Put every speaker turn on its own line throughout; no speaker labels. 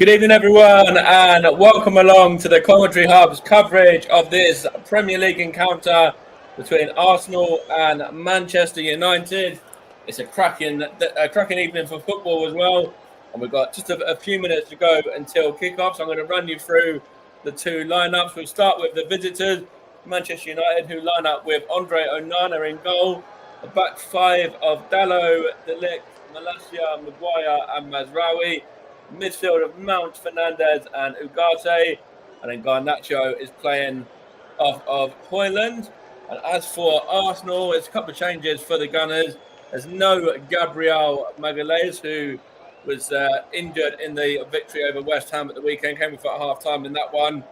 Good evening, everyone, and welcome along to the Commentary Hub's coverage of this Premier League encounter between Arsenal and Manchester United. It's a cracking evening for football as well, and we've got just a few minutes to go until kickoff. So I'm going to run you through the two lineups. We'll start with the visitors, Manchester United, who line up with Andre Onana in goal, the back five of Dalot, De Ligt, Malacia, Maguire, and Mazraoui. Midfield of Mount, Fernandez and Ugarte, and then Garnacho is playing off of Højlund. And as for Arsenal, it's a couple of changes for the Gunners. There's no Gabriel Magalhaes, who was injured in the victory over West Ham at the weekend, came off at half-time in that one,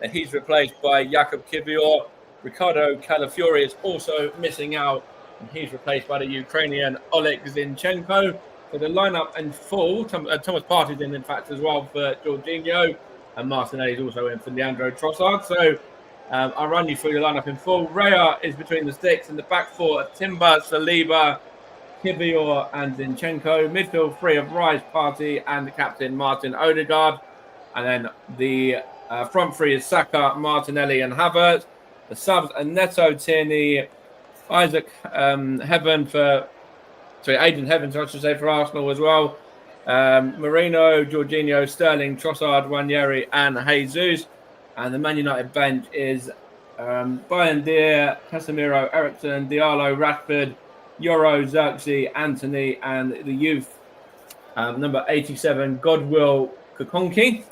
and he's replaced by Jakub Kiwior. Ricardo Calafiori is also missing out, and he's replaced by the Ukrainian Oleg Zinchenko. So the lineup in full, Thomas Partey's in fact, as well for Jorginho, and Martinelli is also in for Leandro Trossard. So I'll run you through the lineup in full. Raya is between the sticks, and the back four of Timber, Saliba, Kiwior, and Zinchenko. Midfield three of Rice, Partey, and the captain Martin Odegaard. And then the front three is Saka, Martinelli, and Havertz. The subs are Neto, Tierney, Aidan Heavens, I should say, for Arsenal as well. Marino, Jorginho, Sterling, Trossard, Ranieri, and Jesus. And the Man United bench is Bayern, Casemiro, Eriksen, Diallo, Rashford, Euro, Xerxes, Anthony, and the youth, number 87, Godwill Kokonki.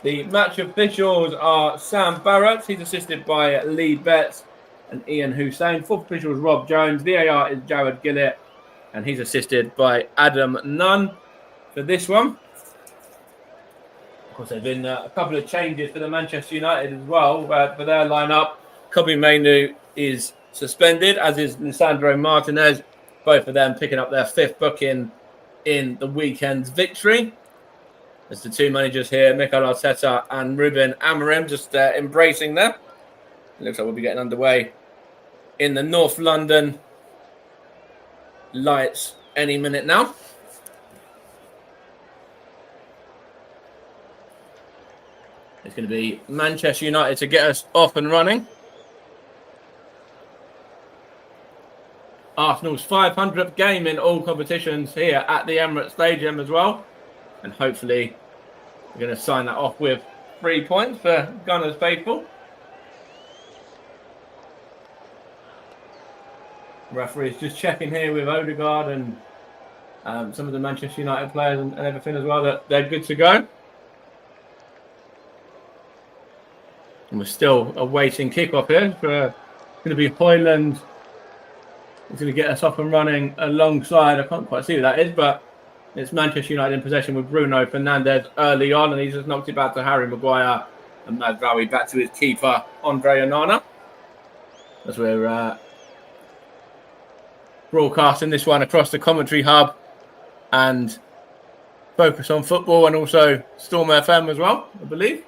The match officials are Sam Barrett. He's assisted by Lee Betts and Ian Hussein. Fourth official is Rob Jones. VAR is Jared Gillett, and he's assisted by Adam Nunn for this one. Of course, there have been a couple of changes for the Manchester United as well for their lineup. Kobe Mainoo is suspended, as is Lisandro Martinez. Both of them picking up their fifth booking in the weekend's victory. There's the two managers here, Mikel Arteta and Ruben Amorim, just embracing them. It looks like we'll be getting underway in the North London lights any minute now. It's going to be Manchester United to get us off and running. Arsenal's 500th game in all competitions here at the Emirates Stadium as well. And hopefully we're going to sign that off with 3 points for Gunners faithful. Referee's just checking here with Odegaard and some of the Manchester United players and everything as well, that they're good to go. And we're still awaiting kickoff here. For going to be Højlund. He's going to get us up and running alongside, I can't quite see who that is, but it's Manchester United in possession with Bruno Fernandes early on, and he's just knocked it back to Harry Maguire and Mazraoui back to his keeper, Andre Onana. As we're broadcasting this one across the Commentary Hub and Focus on Football, and also Storm FM as well, I believe.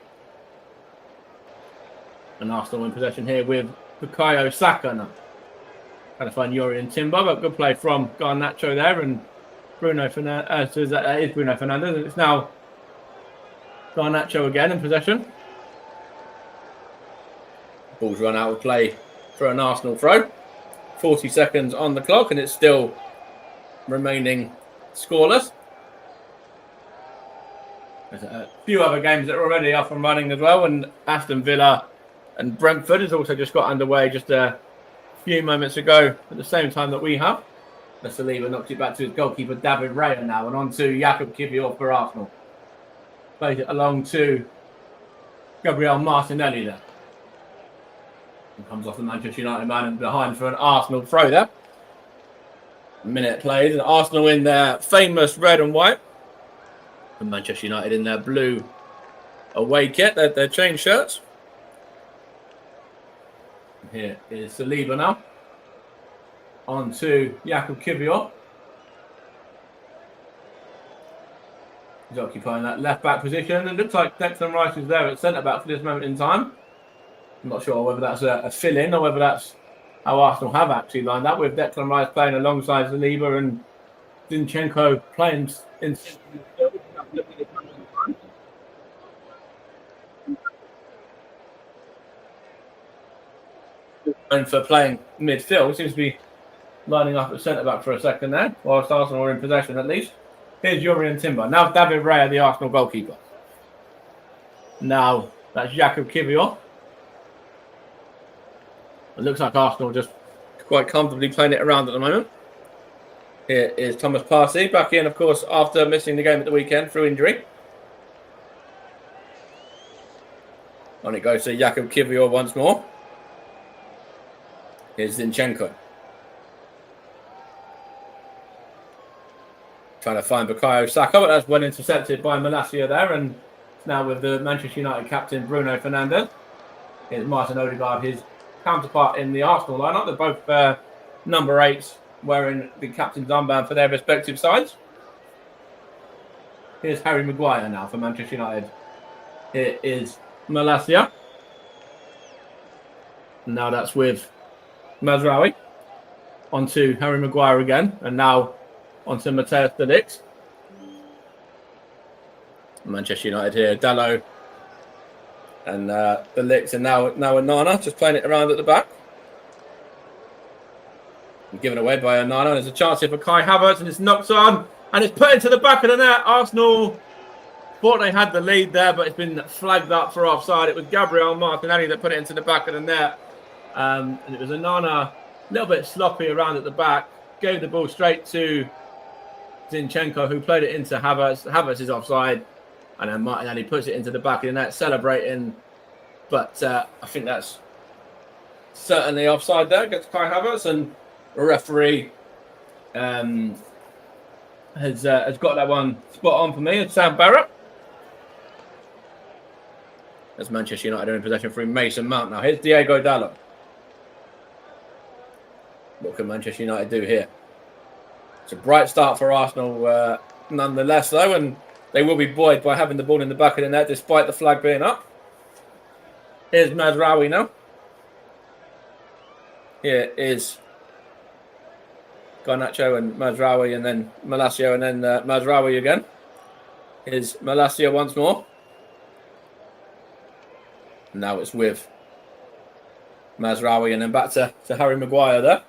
And Arsenal in possession here with Bukayo Saka now. Trying to find Yuri and Timber, but good play from Garnacho there, and Bruno Fernandes. So that is Bruno Fernandes, and it's now Garnacho again in possession. Ball's run out of play for an Arsenal throw. 40 seconds on the clock, and it's still remaining scoreless. There's a few other games that are already up and running as well, and Aston Villa and Brentford has also just got underway just a few moments ago at the same time that we have. Saliba knocked it back to his goalkeeper, David Raya now, and on to Jakub Kiwior for Arsenal. Plays it along to Gabriel Martinelli there. And comes off the Manchester United man and behind for an Arsenal throw there. A minute played, and Arsenal in their famous red and white, and Manchester United in their blue away kit, their chain shirts. Here is Saliba now. On to Jakub Kiwior. He's occupying that left-back position. It looks like Declan Rice is there at centre-back for this moment in time. I'm not sure whether that's a fill-in or whether that's how Arsenal have actually lined up, with Declan Rice playing alongside Saliba and Zinchenko playing in. known for playing midfield. Seems to be lining up at centre-back for a second there, whilst Arsenal are in possession at least. Here's Jurriën Timber. Now David Raya, the Arsenal goalkeeper. Now that's Jakub Kiwior. It looks like Arsenal just quite comfortably playing it around at the moment. Here is Thomas Partey back in, of course, after missing the game at the weekend through injury. On it goes to Jakub Kiwior once more. Here's Zinchenko. Trying to find Bukayo Saka, but that's well intercepted by Malacia there. And now with the Manchester United captain Bruno Fernandes. Here's Martin Odegaard, his counterpart in the Arsenal lineup. They're both number 8s, wearing the captain's armband for their respective sides. Here's Harry Maguire now for Manchester United. Here is Malacia. Now that's with Mazraoui. Onto Harry Maguire again. And now onto Matthijs de Ligt. Manchester United here. Dalot and de Ligt, and now Onana just playing it around at the back. Given away by Onana. There's a chance here for Kai Havertz, and it's knocked on, and it's put into the back of the net. Arsenal thought they had the lead there, but it's been flagged up for offside. It was Gabriel Martinelli that put it into the back of the net, and it was Onana a little bit sloppy around at the back. Gave the ball straight to Zinchenko, who played it into Havertz. Havertz is offside, and then Martinelli puts it into the back of the net, celebrating. But I think that's certainly offside there against Kai Havertz, and the referee has got that one spot on for me. It's Sam Barrett. As Manchester United are in possession through Mason Mount. Now here's Diego Dalot. What can Manchester United do here? It's a bright start for Arsenal nonetheless, though, and they will be buoyed by having the ball in the back of the net despite the flag being up. Here's Mazraoui now. Here is Garnacho and Mazraoui, and then Malacia, and then Mazraoui again. Here's Malacia once more. Now it's with Mazraoui, and then back to Harry Maguire there.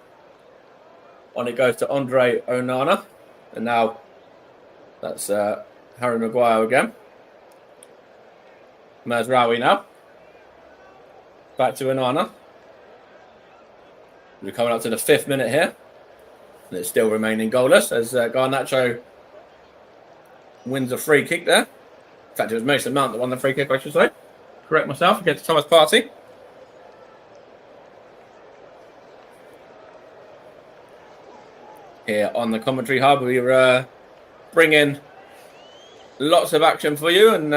On it goes to Andre Onana. And now that's Harry Maguire again. Mazraoui now. Back to Onana. We're coming up to the 5th minute here. And it's still remaining goalless as Garnacho wins a free kick there. In fact, it was Mason Mount that won the free kick, I should say. Correct myself against Thomas Partey. Here on the commentary hub, we're bringing lots of action for you, and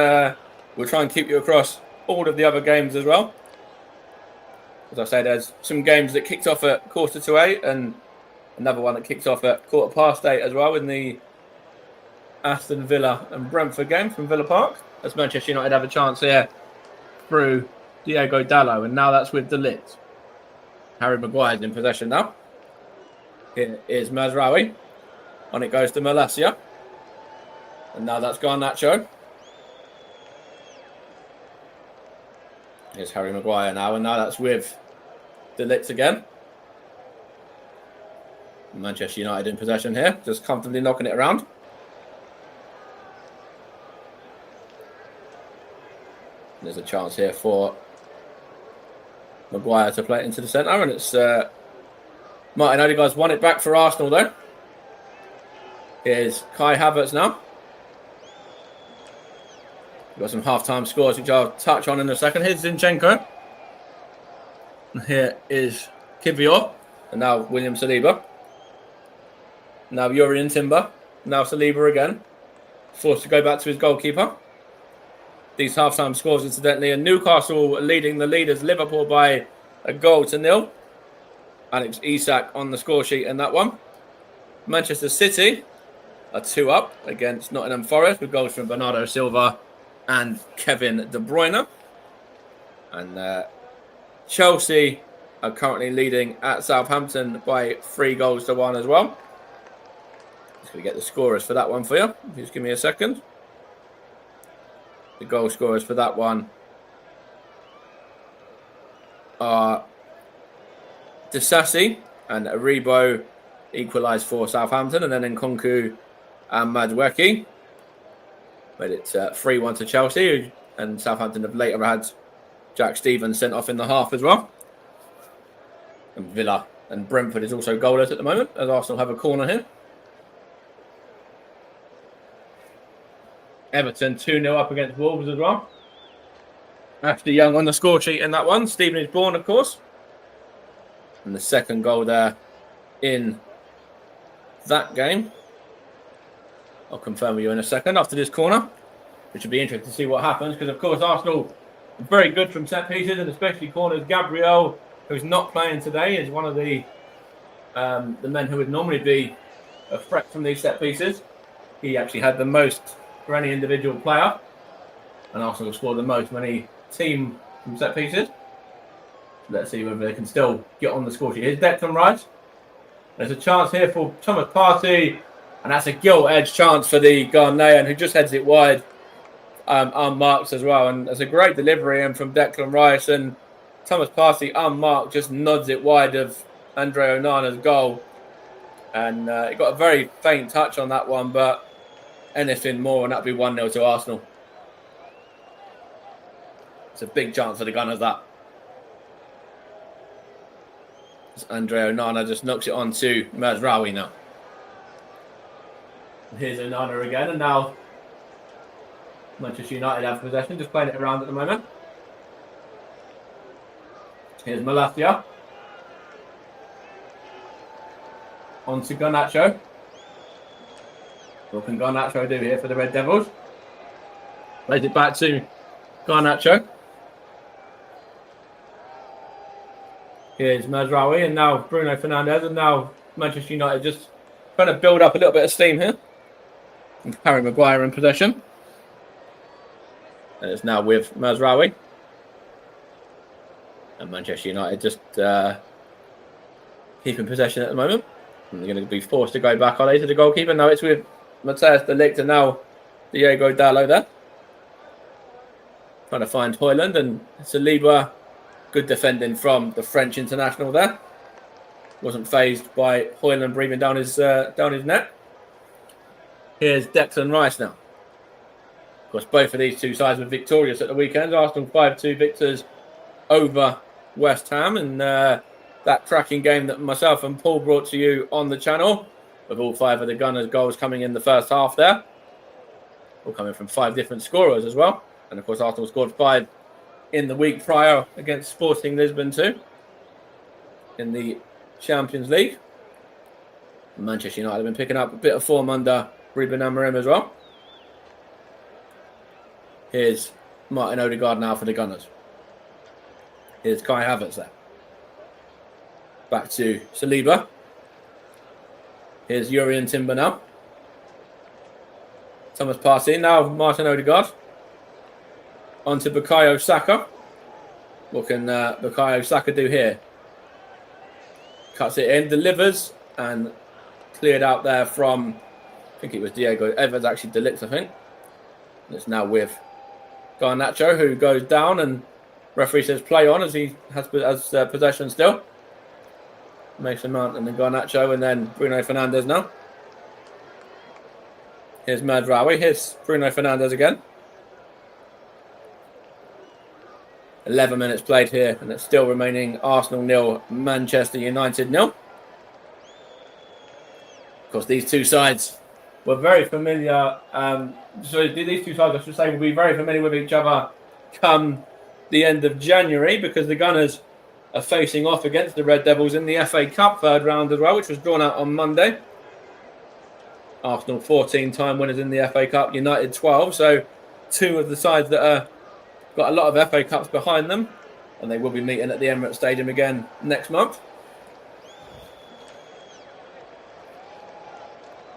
we'll try and keep you across all of the other games as well. As I say, there's some games that kicked off at 7:45, and another one that kicked off at 8:15 as well in the Aston Villa and Brentford game from Villa Park. As Manchester United have a chance here through Diego Dalot, and now that's with de Ligt. Harry Maguire's in possession now. Here is Mazraoui. On it goes to Malacia. And now that's Garnacho. Here's Harry Maguire now, and now that's with de Ligt again. Manchester United in possession here, just comfortably knocking it around. There's a chance here for Maguire to play it into the centre, and it's Martin Odegaard's won it back for Arsenal though. Here's Kai Havertz now. We've got some half-time scores which I'll touch on in a second. Here's Zinchenko. And here is Kiwior. And now William Saliba. Now Jurriën Timber. Now Saliba again. Forced to go back to his goalkeeper. These half-time scores, incidentally, and Newcastle leading the leaders, Liverpool, by a 0-0. Alex Isak on the score sheet in that one. Manchester City are 2 up against Nottingham Forest with goals from Bernardo Silva and Kevin De Bruyne. And Chelsea are currently leading at Southampton by 3-1 as well. Just going to get the scorers for that one for you. Just give me a second. The goal scorers for that one are Disasi and Aribo equalised for Southampton, and then Nkunku and Madueke made it 3-1 to Chelsea, and Southampton have later had Jack Stevens sent off in the half as well. And Villa and Brentford is also goalless at the moment, as Arsenal have a corner here. Everton 2-0 up against Wolves as well. Ashley Young on the score sheet in that one. Stevenage Bourne, of course. And the second goal there in that game. I'll confirm with you in a second after this corner, which would be interesting to see what happens, because, of course, Arsenal are very good from set pieces, and especially corners. Gabriel, who's not playing today, is one of the men who would normally be a threat from these set pieces. He actually had the most for any individual player, and Arsenal scored the most for any team from set pieces. Let's see whether they can still get on the score sheet. Here's Declan Rice. There's a chance here for Thomas Partey, and that's a gilt-edged chance for the Ghanaian, who just heads it wide, unmarked as well. And there's a great delivery in from Declan Rice, and Thomas Partey, unmarked, just nods it wide of Andre Onana's goal. And he got a very faint touch on that one, but anything more, and that'd be 1-0 to Arsenal. It's a big chance for the Gunners, that. Andre Onana just knocks it on to Mazraoui now. Here's Onana again, and now Manchester United have possession, just playing it around at the moment. Here's Malacia. On to Garnacho. What can Garnacho do here for the Red Devils? Plays it back to Garnacho. Here's Mazraoui, and now Bruno Fernandes, and now Manchester United just trying to build up a little bit of steam here. And Harry Maguire in possession. And it's now with Mazraoui. And Manchester United just keeping possession at the moment. And they're going to be forced to go back, are they, to the goalkeeper? No, it's with Matthias de Ligt and now Diego Dalot there. Trying to find Højlund, and Saliba. Good defending from the French international there. Wasn't phased by Højlund breathing down his neck. Here's Declan Rice now. Of course, both of these two sides were victorious at the weekend. Arsenal 5-2 victors over West Ham. And that cracking game that myself and Paul brought to you on the channel, with all 5 of the Gunners' goals coming in the first half there. All coming from 5 different scorers as well. And, of course, Arsenal scored 5 in the week prior against Sporting Lisbon too, in the Champions League. Manchester United have been picking up a bit of form under Ruben Amorim as well. Here's Martin Odegaard now for the Gunners. Here's Kai Havertz there. Back to Saliba. Here's Urian Timber now. Thomas Partey, now Martin Odegaard. On to Bukayo Saka. What can Bukayo Saka do here? Cuts it in, delivers, and cleared out there from, I think it was Diego Evans, actually de Ligt, I think. And it's now with Garnacho, who goes down, and referee says play on as he has possession still. Mason Mount and then Garnacho, and then Bruno Fernandes now. Here's Mazraoui, here's Bruno Fernandes again. 11 minutes played here, and it's still remaining Arsenal 0, Manchester United 0. Of course, these two sides were very familiar. These two sides, I should say, will be very familiar with each other come the end of January, because the Gunners are facing off against the Red Devils in the FA Cup third round as well, which was drawn out on Monday. Arsenal 14-time winners in the FA Cup, United 12. So 2 of the sides that are got a lot of FA Cups behind them, and they will be meeting at the Emirates Stadium again next month.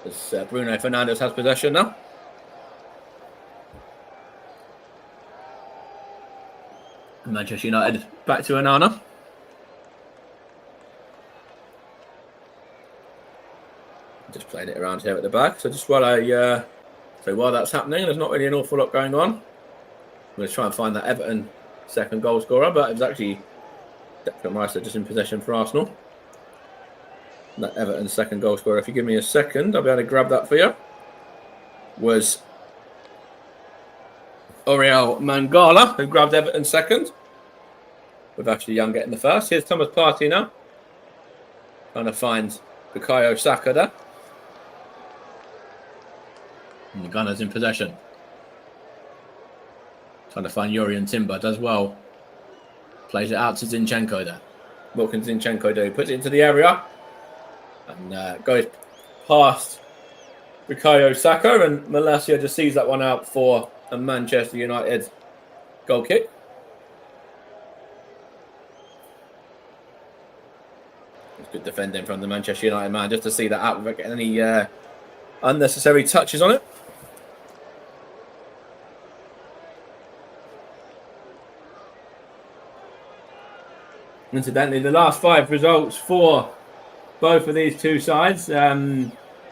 As Bruno Fernandes has possession now. Manchester United back to Onana. Just playing it around here at the back. So just while that's happening, there's not really an awful lot going on. I'm going to try and find that Everton second goal scorer, but it was actually Declan Rice just in possession for Arsenal. That Everton's second goal scorer. If you give me a second, I'll be able to grab that for you. Was Oriel Mangala, who grabbed Everton's second. With Ashley Young getting the first. Here's Thomas Partey now. Trying to find Bukayo Saka there. And the Gunners in possession. Trying to find Yuri and Timber. Does well. Plays it out to Zinchenko there. What can Zinchenko do? Puts it into the area. And goes past Bukayo Saka. And Malacia just sees that one out for a Manchester United goal kick. It's good defending from the Manchester United man just to see that out without getting any unnecessary touches on it. Incidentally, the last 5 results for both of these two sides.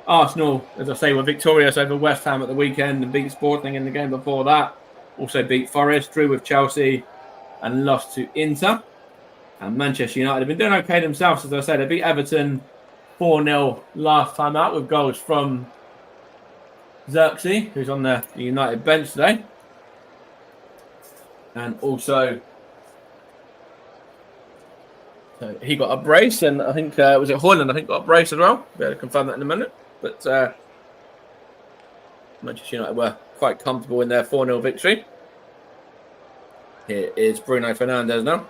Arsenal, as I say, were victorious over West Ham at the weekend and beat Sporting in the game before that. Also beat Forest, drew with Chelsea and lost to Inter. And Manchester United have been doing okay themselves, as I said. They beat Everton 4-0 last time out with goals from Xerxes, who's on the United bench today. And also, he got a brace, and I think, was it Haaland, I think, got a brace as well. We'll be able to confirm that in a minute. But Manchester United were quite comfortable in their 4-0 victory. Here is Bruno Fernandes now.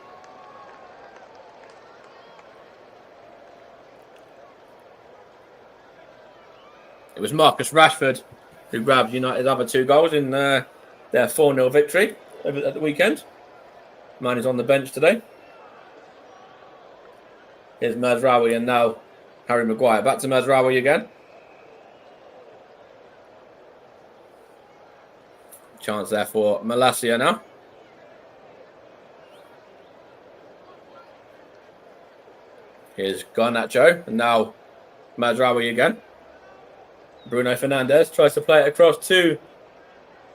It was Marcus Rashford who grabbed United's other 2 goals in their 4-0 victory at the weekend. Man is on the bench today. Here's Mazraoui and now Harry Maguire. Back to Mazraoui again. Chance there for Malacia now. Here's Garnacho and now Mazraoui again. Bruno Fernandes tries to play it across to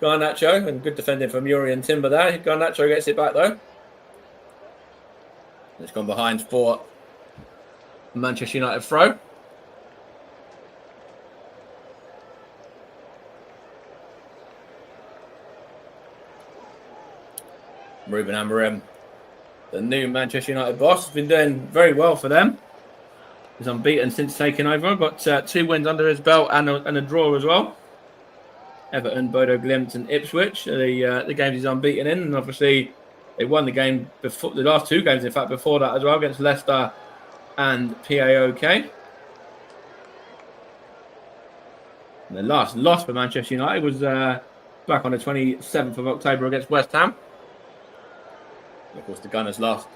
Garnacho, and good defending from Yuri and Timber there. Garnacho gets it back though. It's gone behind for Manchester United throw. Ruben Amorim, the new Manchester United boss, has been doing very well for them. He's unbeaten since taking over. Got 2 wins under his belt and a draw as well. Everton, Bodo Glimt and Ipswich are the games he's unbeaten in. And obviously, they won the game before the last 2 games, in fact, before that as well, against Leicester and PAOK. And the last loss for Manchester United was back on the 27th of October against West Ham. And of course, the Gunners' last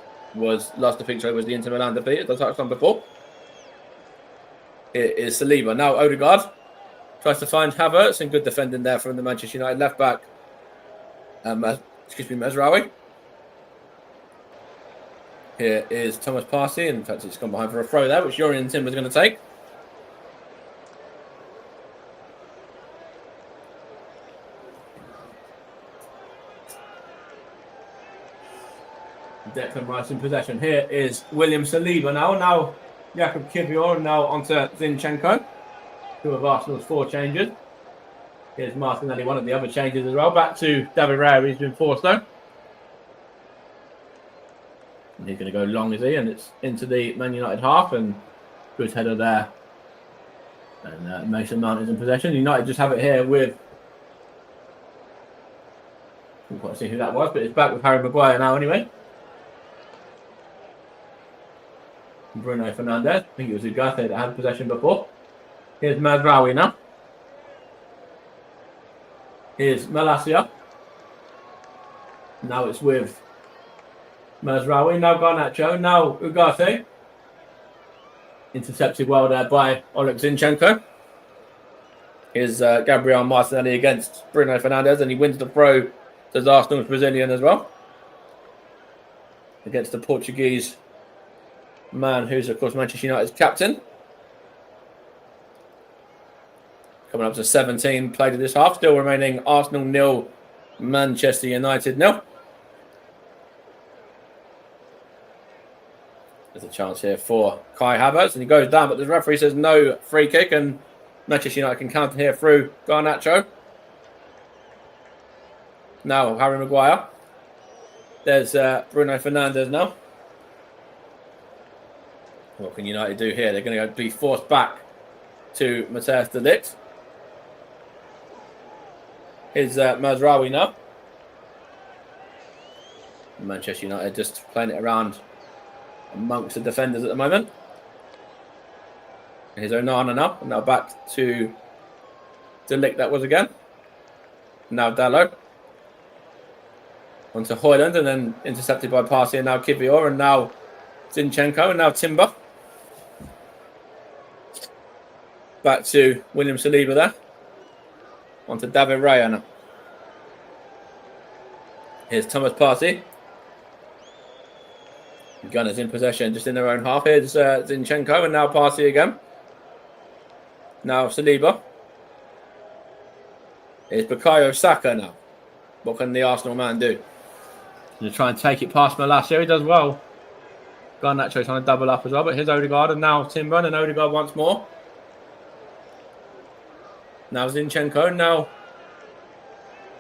defeat was the Inter Milan defeat, as I touched on before. It is Saliba. Now Odegaard tries to find Havertz, and good defending there from the Manchester United left back. Mazraoui. Here is Thomas Partey, and in fact, it's gone behind for a throw there, which Yuri and Timber's going to take. Declan Rice in possession. Here is William Saliba now Jakub Kiwior, now onto Zinchenko. 2 of Arsenal's 4 changes. Here's Martinelli, one of the other changes as well. Back to David Raya, he's been forced though. And he's going to go long, is he? And it's into the Man United half, and good header there. And Mason Mount is in possession. United just have it here with... I can't quite see who that was, but it's back with Harry Maguire now anyway. Bruno Fernandes. I think it was Ugarte that had possession before. Here's Mazraoui now. Here's Malacia. Now it's with Mazraoui. Now Garnacho. Now Ugarte. Intercepted well there by Oleg Zinchenko. Here's Gabriel Martinelli against Bruno Fernandes, and he wins the throw to Arsenal's Brazilian as well. Against the Portuguese man, who's of course Manchester United's captain. Coming up to 17 played in this half, still remaining Arsenal 0, Manchester United 0. There's a chance here for Kai Havertz, and he goes down, but the referee says no free kick, and Manchester United can counter here through Garnacho. Now Harry Maguire. There's Bruno Fernandes now. What can United do here? They're going to be forced back to Matthijs de Ligt. Here's Mazraoui now. Manchester United just playing it around amongst the defenders at the moment. Here's Onana now. Now back to de Ligt that was again. Now Dalot. Onto Højlund and then intercepted by Partey, and now Kivior, and now Zinchenko, and now Timber. Back to William Saliba there. Onto David Raya now. Here's Thomas Partey. Gunners in possession, just in their own half. Here's Zinchenko, and now Partey again. Now Saliba. Here's Bukayo Saka now. What can the Arsenal man do? Going to try and take it past Malacia. He does well. Garnacho trying to double up as well. But here's Odegaard, and now Timber, and Odegaard once more. Now Zinchenko. Now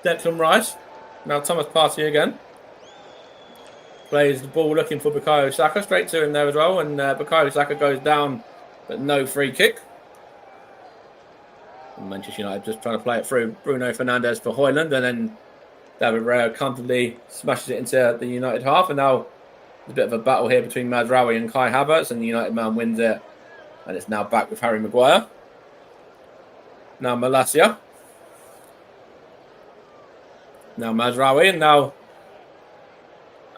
Declan Rice. Now Thomas Partey again. Plays the ball looking for Bukayo Saka. Straight to him there as well. And Bukayo Saka goes down, but no free kick. And Manchester United just trying to play it through Bruno Fernandes for Højlund, and then David Raya comfortably smashes it into the United half. And now there's a bit of a battle here between Mazraoui and Kai Havertz, and the United man wins it. And it's now back with Harry Maguire. Now Malacia. Now Mazraoui, and now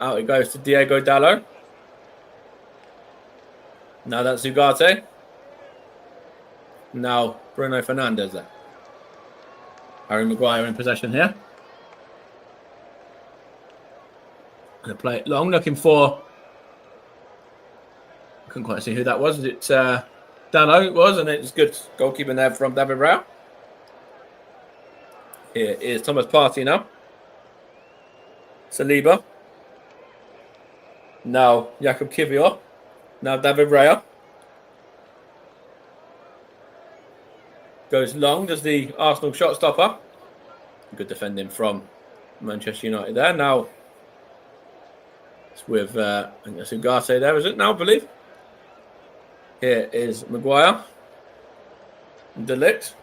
out it goes to Diego Dalot. Now that's Ugarte. Now Bruno Fernandes there. Harry Maguire in possession here. Going to play it long, looking for... Couldn't quite see who that was. It's Dalot it was, and it's good goalkeeping there from David Raya. Here is Thomas Partey now. Saliba. Now Jakub Kivior. Now David Raya. Goes long, does the Arsenal shot stopper. Good defending from Manchester United there. Now it's with I think that's Ugarte there, is it now, I believe? Here is Maguire. De Ligt.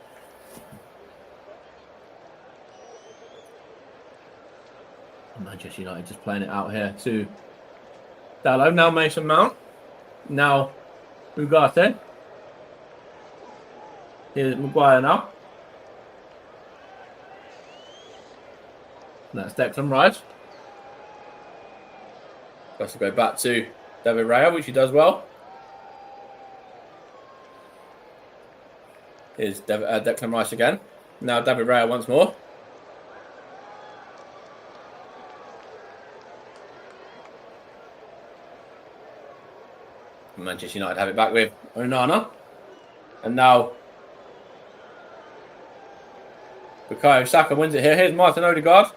Manchester United just playing it out here to Dalot. Now Mason Mount. Now Ugarte. Here's Maguire now. And that's Declan Rice. Has to go back to David Raya, which he does well. Here's Declan Rice again. Now David Raya once more. Manchester United have it back with Onana. And now Bukayo Saka wins it here. Here's Martin Odegaard.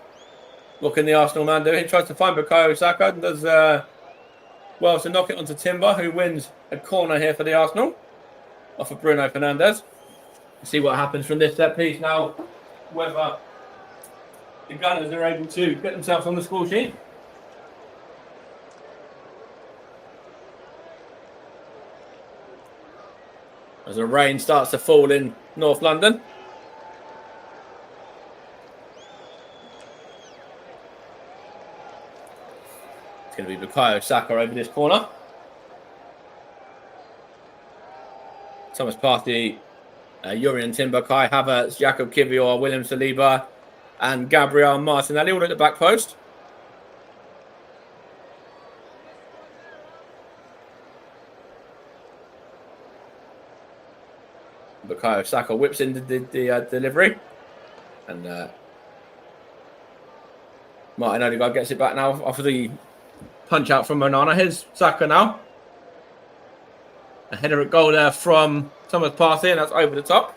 What can the Arsenal man do? He tries to find Bukayo Saka and does well to knock it onto Timber, who wins a corner here for the Arsenal off of Bruno Fernandes. See what happens from this set piece now, whether the Gunners are able to get themselves on the score sheet. As the rain starts to fall in North London. It's going to be Bukayo Saka over this corner. Thomas Partey, Jurriën Timber, Kai Havertz, Jakub Kivior, William Saliba, and Gabriel Martinelli all at the back post. Bukayo Saka whips in the delivery, and Martin Odegaard gets it back now off of the punch out from Onana. Here's Saka now. A header at goal there from Thomas Partey, and that's over the top.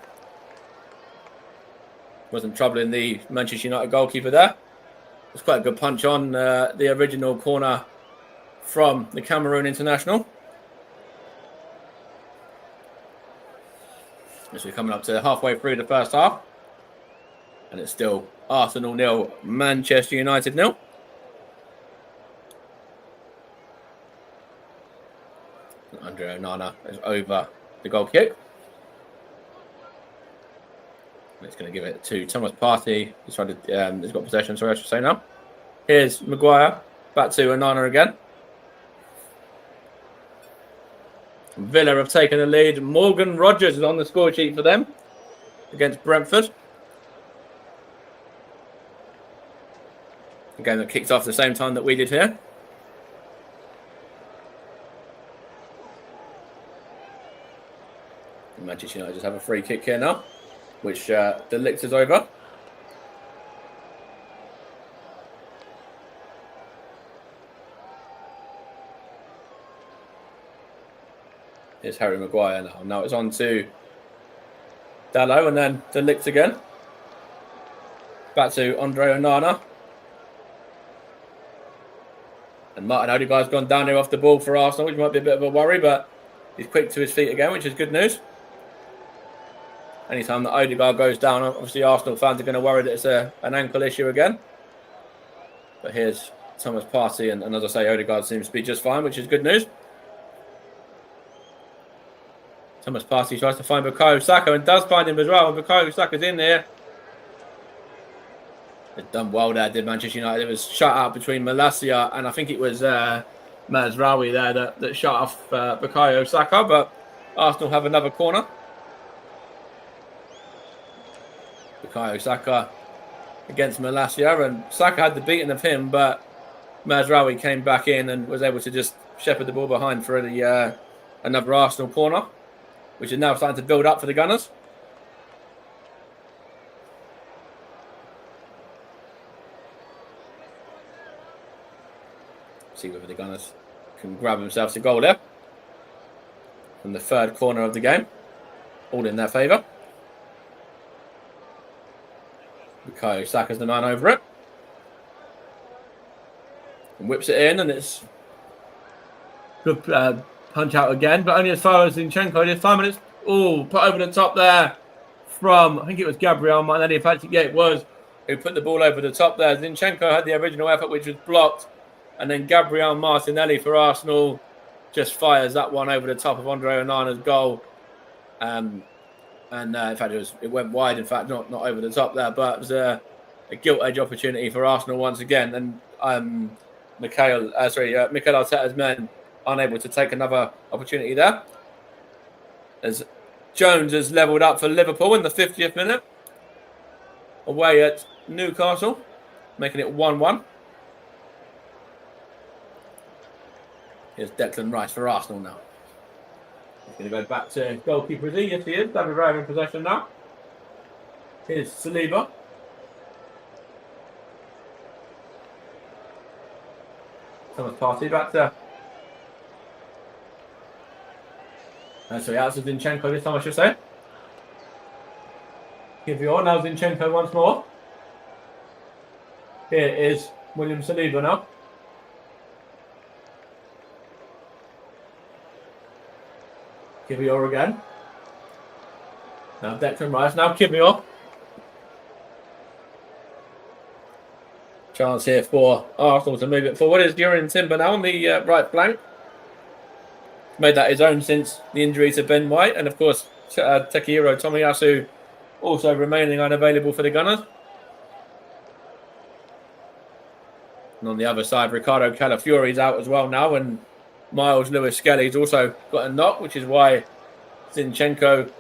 Wasn't troubling the Manchester United goalkeeper there. It was quite a good punch on the original corner from the Cameroon international. As we're coming up to halfway through the first half. And it's still Arsenal 0, Manchester United 0. Andre Onana is over the goal kick. And it's going to give it to Thomas Partey. He's got possession, sorry, I should say now. Here's Maguire. Back to Onana again. Villa have taken the lead. Morgan Rogers is on the score sheet for them against Brentford. A game that kicked off the same time that we did here. Manchester United just have a free kick here now, which De Ligt is over. Here's Harry Maguire now. Now it's on to Dalot and then De Ligt again. Back to Andre Onana. And Martin Odegaard's gone down here off the ball for Arsenal, which might be a bit of a worry, but he's quick to his feet again, which is good news. Anytime that Odegaard goes down, obviously Arsenal fans are going to worry that it's an ankle issue again. But here's Thomas Partey, and as I say, Odegaard seems to be just fine, which is good news. Thomas Partey tries to find Bukayo Saka and does find him as well. And Bukayo Saka's in there. They've done well there, did Manchester United. It was shut out between Malacia and I think it was Mazraoui there that shut off Bukayo Saka. But Arsenal have another corner. Bukayo Saka against Malacia, and Saka had the beating of him, but Mazraoui came back in and was able to just shepherd the ball behind for another Arsenal corner, which is now starting to build up for the Gunners. See whether the Gunners can grab themselves a goal there from the third corner of the game. All in their favour. Bukayo Saka's the man over it. And whips it in, and it's good punch out again, but only as far as Zinchenko this time, and it's put over the top there from, I think it was Gabriel Martinelli. In fact, yeah, it was, who put the ball over the top there. Zinchenko had the original effort, which was blocked, and then Gabriel Martinelli for Arsenal just fires that one over the top of Andre Onana's goal. And in fact, it went wide. In fact, not over the top there, but it was a gilt edge opportunity for Arsenal once again. And Mikel Arteta's men unable to take another opportunity there. As Jones has levelled up for Liverpool in the 50th minute, away at Newcastle, making it 1-1. Here's Declan Rice for Arsenal now. He's going to go back to goalkeeper. Yes, he is. David Raya in possession now. Here's Saliba. Thomas Partey back there. Sorry, out of Zinchenko this time, I should say. Give you on. Now Zinchenko once more. Here is William Saliba now. Kivior again. Now Declan Rice. Now Kivior. Chance here for Arsenal to move it forward. Is Jurrien Timber now on the right flank. Made that his own since the injury to Ben White. And of course, Takehiro Tomiyasu also remaining unavailable for the Gunners. And on the other side, Ricardo Calafiori's out as well now. And Miles Lewis-Skelly's also got a knock, which is why Zinchenko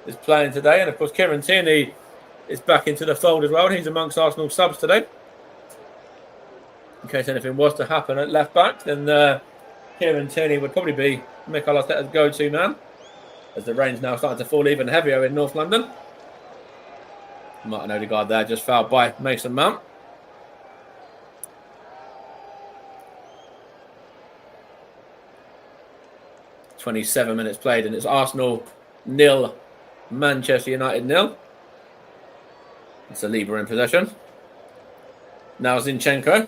is playing today. And of course, Kieran Tierney is back into the fold as well. And he's amongst Arsenal subs today. In case anything was to happen at left back, then Kieran Tierney would probably be Mikel Arteta's go-to man, as the rain's now starting to fall even heavier in North London. Martin Odegaard there just fouled by Mason Mount. "27 minutes played, and it's Arsenal 0, Manchester United 0. It's Saliba in possession. Now Zinchenko.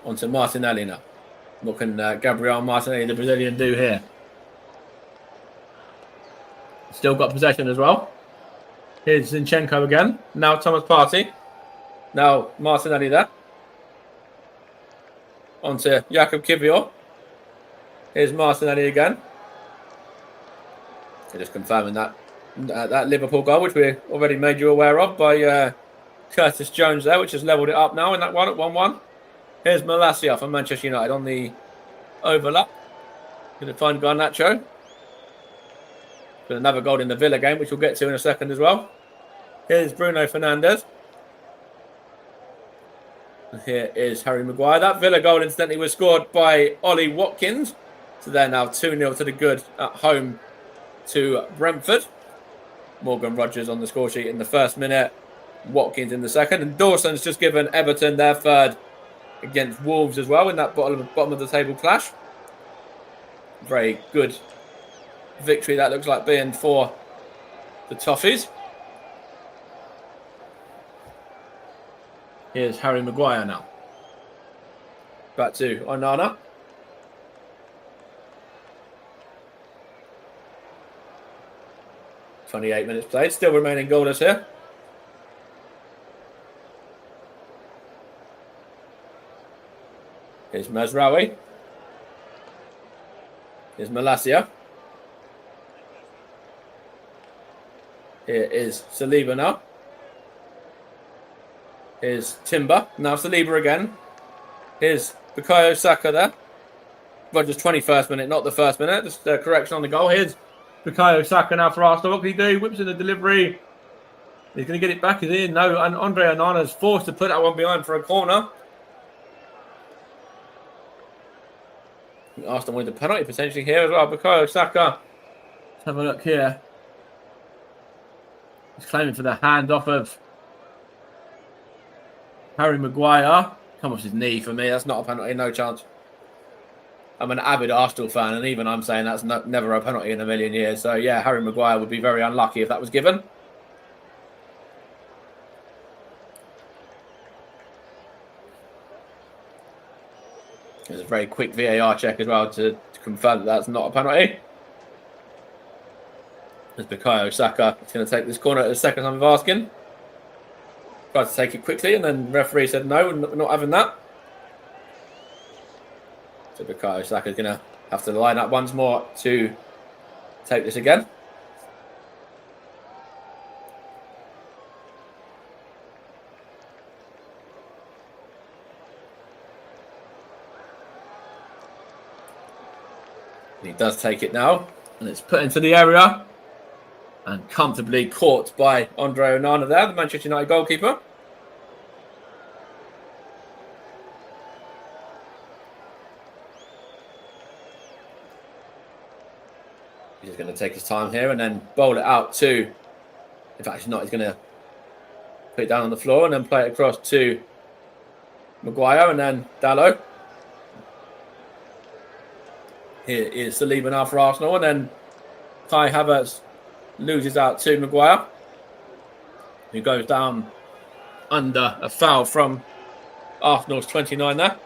On to Martinelli now. What can Gabriel Martinelli, the Brazilian, do here? Still got possession as well. Here's Zinchenko again. Now Thomas Partey. Now Martinelli there. On to Jakub Kiwior. Here's Martinelli again. They're just confirming that Liverpool goal, which we already made you aware of by Curtis Jones there, which has levelled it up now in that one at 1-1. Here's Malacia from Manchester United on the overlap. Going to find Garnacho. Got another goal in the Villa game, which we'll get to in a second as well. Here's Bruno Fernandes. And here is Harry Maguire. That Villa goal, incidentally, was scored by Ollie Watkins. So they're now 2-0 to the good at home to Brentford. Morgan Rogers on the score sheet in the first minute. Watkins in the second. And Dawson's just given Everton their third against Wolves as well in that bottom of the table clash. Very good victory that looks like being for the Toffees. Here's Harry Maguire now. Back to Onana. "28 minutes played, still remaining goalless here." Here's Mazraoui. Here's Malacia. Here is Saliba now. Here's Timber. Now Saliba again. Here's Bukayo Saka there. Rogers 21st minute, not the first minute. Just a correction on the goal. Here's Bukayo Saka now for Arsenal. What can he do? Whips in the delivery. He's going to get it back. Is he? No, and Andre Onana's forced to put that one behind for a corner. Arsenal with the penalty potentially here as well. Bukayo Saka. Let's have a look here. He's claiming for the hand off of Harry Maguire. Come off his knee for me. That's not a penalty. No chance. I'm an avid Arsenal fan, and even I'm saying that's never a penalty in a million years. So, yeah, Harry Maguire would be very unlucky if that was given. There's a very quick VAR check as well to confirm that that's not a penalty. There's Bukayo Saka. He's going to take this corner at the second time of asking. Tried to take it quickly, and then the referee said no, we're not having that. So Bukayo Saka is going to have to line up once more to take this again. He does take it now, and it's put into the area and comfortably caught by Andre Onana there, the Manchester United goalkeeper. He's just going to take his time here and then bowl it out to, in fact, he's not, he's going to put it down on the floor and then play it across to Maguire and then Dalot. Here is Saliba now for Arsenal, and then Kai Havertz loses out to Maguire, who goes down under a foul from Arsenal's 29 there.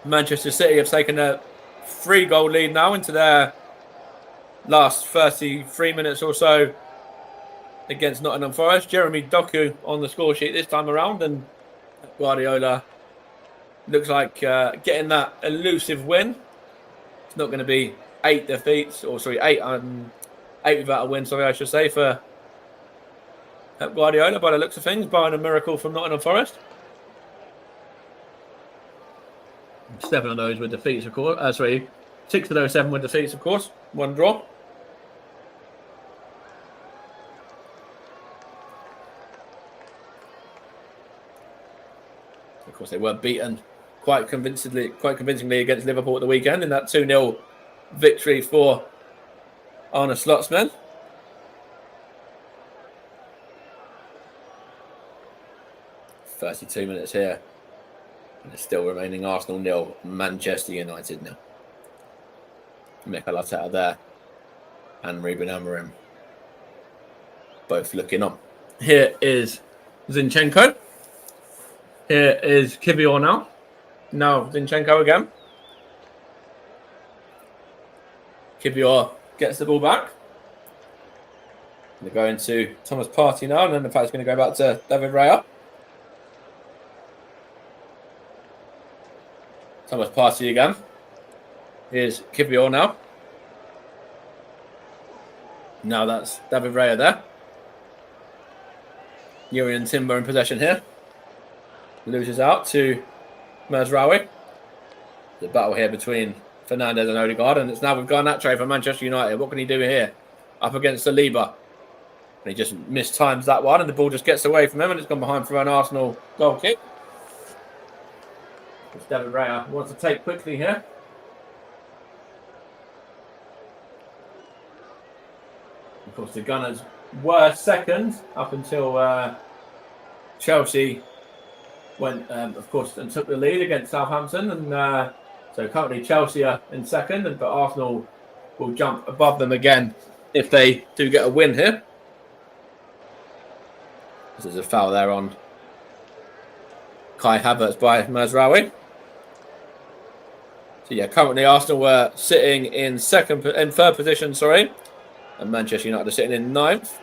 Manchester City have taken a 3-goal lead now into their last 33 minutes or so against Nottingham Forest. Jeremy Doku on the score sheet this time around, and Guardiola looks like getting that elusive win. It's not going to be 8 defeats, or sorry, 8 without a win, sorry, I should say, for Guardiola by the looks of things, barring a miracle from Nottingham Forest. 7 of those were defeats, of course. 6 of those 7 were defeats, of course. 1 draw. Of course, they were beaten quite convincingly against Liverpool at the weekend in that 2-0 victory for Arne Slot's 32 minutes here. And it's still remaining Arsenal 0, Manchester United 0. Mikel Arteta there and Ruben Amorim both looking on. Here is Zinchenko. Here is Kiwior now. Now Zinchenko again. Kiwior gets the ball back. They go into Thomas Partey now, and then the pass is going to go back to David Raya. Thomas Partey again. Here's Kivior now. Now that's David Raya there. Urian Timber in possession here. Loses out to Mazraoui. The battle here between Fernandes and Odegaard, and it's now with Garnacho for Manchester United. What can he do here? Up against Saliba. And he just mistimes that one, and the ball just gets away from him, and it's gone behind for an Arsenal goal kick. It's David Raya wants to take quickly here. Of course, the Gunners were second up until Chelsea went, of course, and took the lead against Southampton. And so currently Chelsea are in second, but Arsenal will jump above them again if they do get a win here. There's a foul there on Kai Havertz by Mazraoui. So yeah, currently Arsenal were sitting in third position, and Manchester United are sitting in ninth.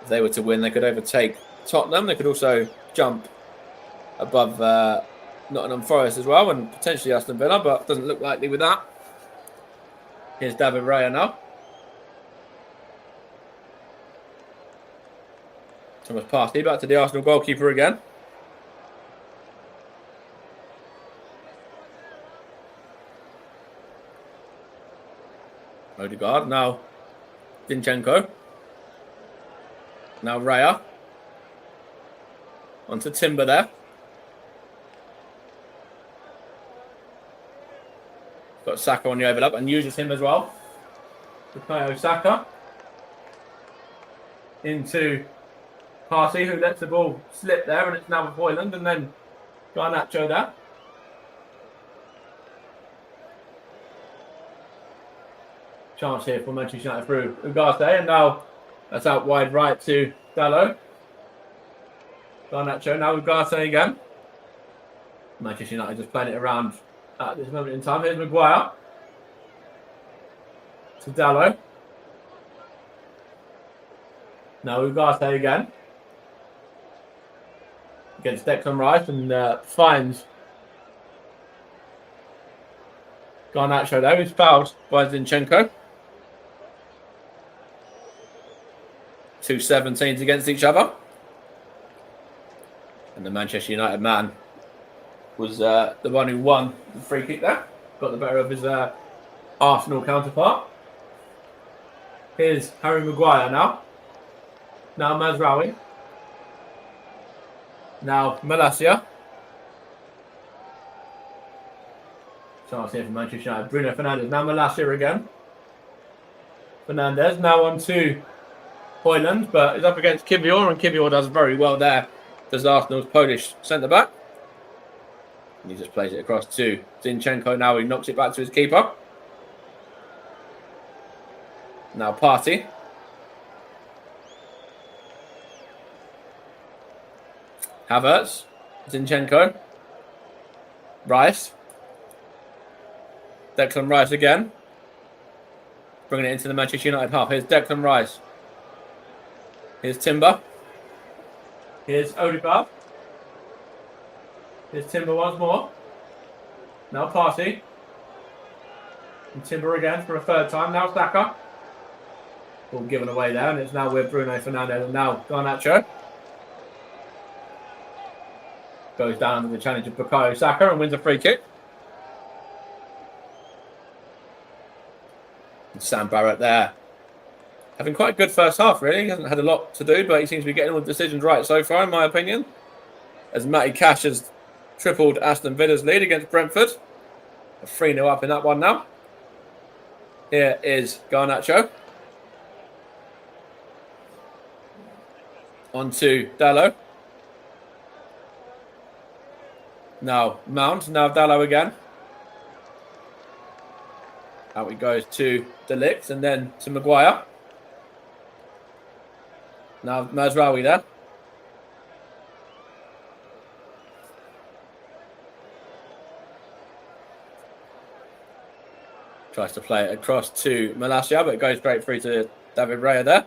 If they were to win, they could overtake Tottenham. They could also jump above Nottingham Forest as well, and potentially Aston Villa, but doesn't look likely with that. Here's David Raya now. Thomas Partey back to the Arsenal goalkeeper again. Odegaard, now Zinchenko. Now Raya. Onto Timber there. Got Saka on the overlap and uses him as well. Bukayo Saka. Into Partey, who lets the ball slip there, and it's now with Højlund, and then Garnacho there. Chance here for Manchester United through Ugarte, and now that's out wide right to Dalot. Garnacho, now Ugarte again. Manchester United just playing it around at this moment in time. Here's Maguire to Dalot. Now Ugarte again. Against Declan Rice, and finds Garnacho there, who's fouled by Zinchenko. 2 17s against each other. And the Manchester United man was the one who won the free kick there. Got the better of his Arsenal counterpart. Here's Harry Maguire now. Now Mazraoui. Now Malacia. Chance here for Manchester United. Bruno Fernandes. Now Malacia again. Fernandes now on to Højlund, but he's up against Kivior, and Kivior does very well there. Does Arsenal's Polish centre-back. And he just plays it across to Zinchenko. Now he knocks it back to his keeper. Now Partey. Havertz, Zinchenko, Rice, Declan Rice again, bringing it into the Manchester United half. Here's Declan Rice, here's Timber, here's Odegaard, here's Timber once more, now Partey, and Timber again for a third time, now Saka, all given away there, and it's now with Bruno Fernandes, and now Garnacho. Goes down to the challenge of Bukayo Saka and wins a free kick. And Sam Barrett there. Having quite a good first half, really. He hasn't had a lot to do, but he seems to be getting all the decisions right so far, in my opinion. As Matty Cash has tripled Aston Villa's lead against Brentford. A 3-0 up in that one now. Here is Garnacho. On to Dalot. Now Mount, now Dalot again. Out he goes to De Ligt and then to Maguire. Now Mazraoui there. Tries to play it across to Malacia, but it goes straight through to David Raya there,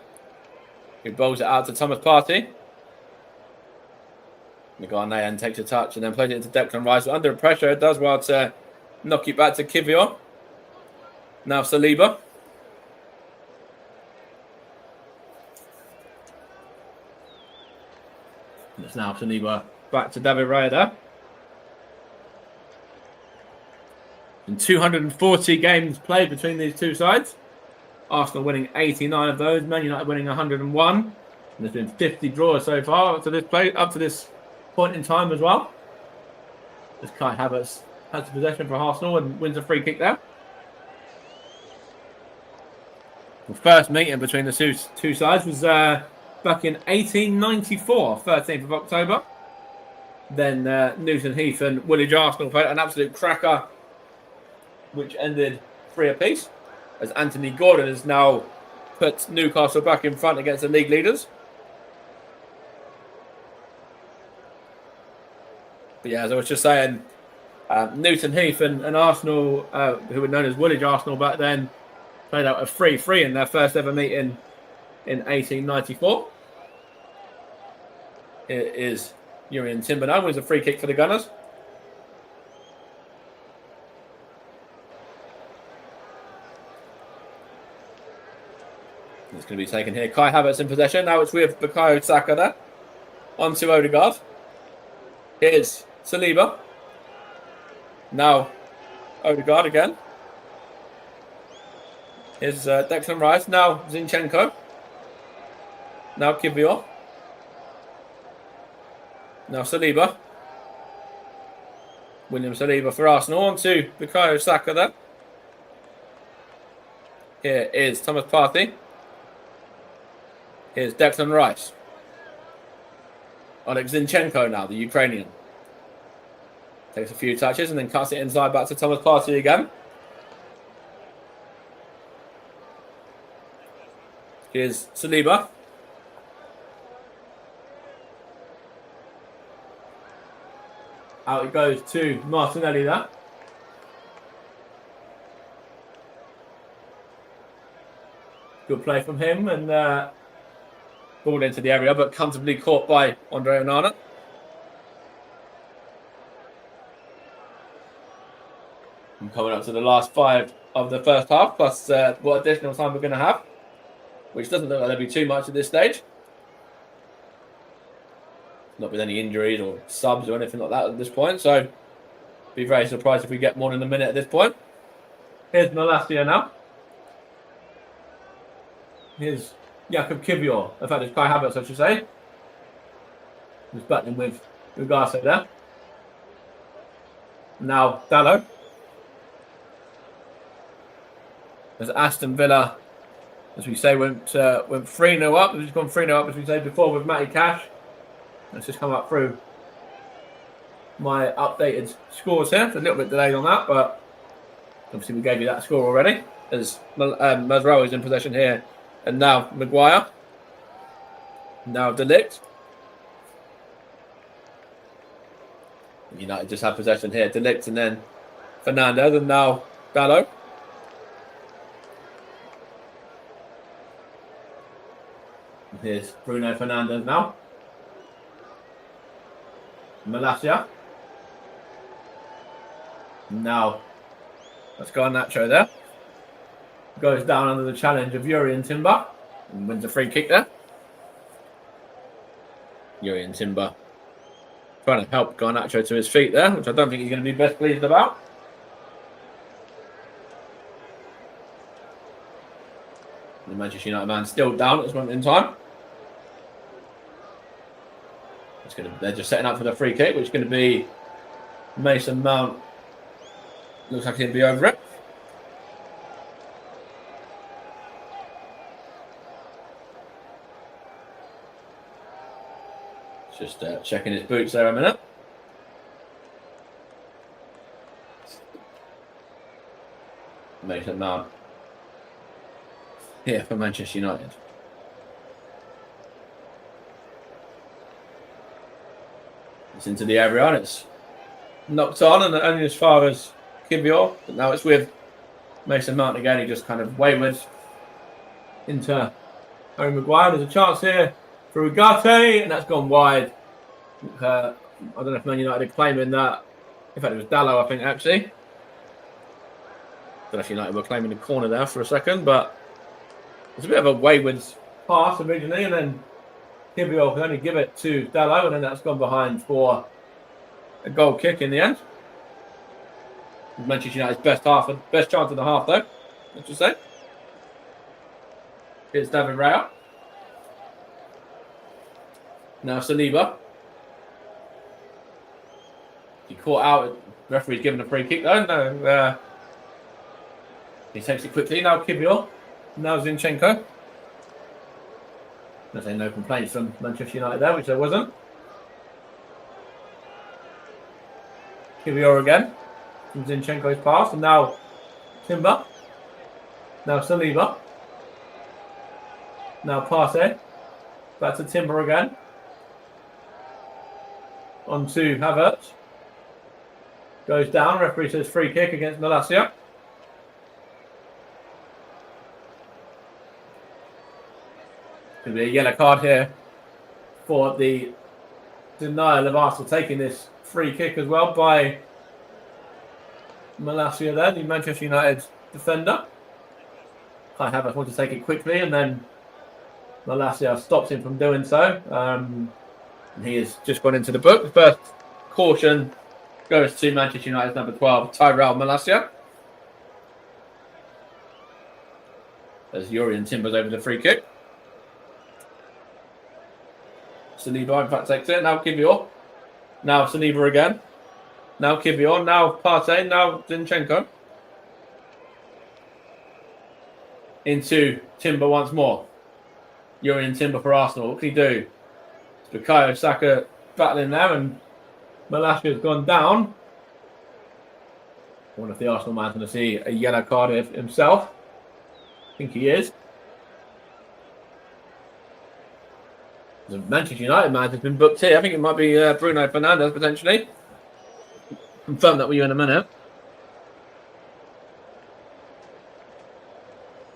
who bowls it out to Thomas Partey. Ghanaian takes a touch and then plays it into Declan Rice. But under pressure, it does well to knock it back to Kivior. Now Saliba. And it's now Saliba back to David Raya there. And 240 games played between these two sides. Arsenal winning 89 of those. Man United winning 101. And there's been 50 draws so far up to this point in time as well. As Kai Havertz has the possession for Arsenal and wins a free kick there. The first meeting between the two sides was back in 1894, 13th of October. Then Newton Heath and Woolwich Arsenal played an absolute cracker, which ended 3 apiece, as Anthony Gordon has now put Newcastle back in front against the league leaders. But yeah, as I was just saying, Newton Heath and Arsenal, who were known as Woolwich Arsenal back then, played out a 3-3 in their first ever meeting in 1894. It is Urian Timber now wins a free kick for the Gunners. It's going to be taken here. Kai Havertz in possession. Now it's with Bukayo Saka there. On to Odegaard. Here's Saliba. Now Odegaard again. Here's Declan Rice. Now Zinchenko. Now Kivior. Now Saliba. William Saliba for Arsenal. On to Bukayo Saka there. Here is Thomas Partey. Here's Declan Rice. Oleg Zinchenko now, the Ukrainian. Takes a few touches and then cuts it inside back to Thomas Partey again. Here's Saliba. Out it goes to Martinelli there. Good play from him and ball into the area, but comfortably caught by Andre Onana. And coming up to the last 5 of the first half, plus what additional time we're going to have, which doesn't look like there'll be too much at this stage. Not with any injuries or subs or anything like that at this point, so be very surprised if we get more than a minute at this point. Here's Malacia now. Here's Jakub Kivior. In fact, it's Kai Havertz, I should say. He's battling with Ugarte there. Now Dalot. As Aston Villa, as we say, went 3-0 up. We've just gone 3-0 up, as we said before, with Matty Cash. Let's just come up through my updated scores here. It's a little bit delayed on that, but obviously we gave you that score already. As Mazraoui is in possession here. And now Maguire. Now De Ligt. United just have possession here. De Ligt and then Fernandes. And now Dalot. Here's Bruno Fernandes now. Malacia. Now let's go on Nacho there. Goes down under the challenge of Urian Timber and wins a free kick there. Urian Timber trying to help Garnacho to his feet there, which I don't think he's going to be best pleased about. The Manchester United man still down at this moment in time. They're just setting up for the free kick, which is going to be Mason Mount. Looks like he'll be over it. Just checking his boots there a minute. Mason Mount here for Manchester United. It's into the area and it's knocked on, and only as far as Kivior, but now it's with Mason Mount again, he just kind of wayward into Harry Maguire. There's a chance here for Ugarte, and that's gone wide. I don't know if Man United are claiming that. In fact, it was Dallo, I think, actually. I don't know if United were claiming the corner there for a second, but it's a bit of a wayward pass originally, and then Kibio can only give it to Dallo, and then that's gone behind for a goal kick in the end. Manchester United's best chance of the half, though, let's just say. Here's David Raya. Now Saliba. He caught out. The referee's given a free kick, though. No, he takes it quickly. Now Kibio. Now Zinchenko. There's no complaints from Manchester United there, which there wasn't. Kibio again. From Zinchenko's pass. And now Timber. Now Saliba. Now Partey. Back to Timber again. On to Havertz. Goes down. Referee says free kick against Malacia. Could be a yellow card here for the denial of Arsenal taking this free kick as well by Malacia there, the Manchester United defender. Kai Havertz wanted to take it quickly, and then Malacia stops him from doing so. And he has just gone into the book. The first caution goes to Manchester United's number 12, Tyrell Malacia. As Jurrien Timber's over the free kick. Saliba, in fact, takes it. Now Kivior. Now Saliba again. Now Kivior. Now Partey. Now Zinchenko. Into Timber once more. Jurrien Timber for Arsenal. What can he do? It's Bukayo Saka battling there, and Malacia has gone down. I wonder if the Arsenal man's going to see a yellow card himself. I think he is. The Manchester United man has been booked here. I think it might be Bruno Fernandes potentially. Confirm that with you in a minute.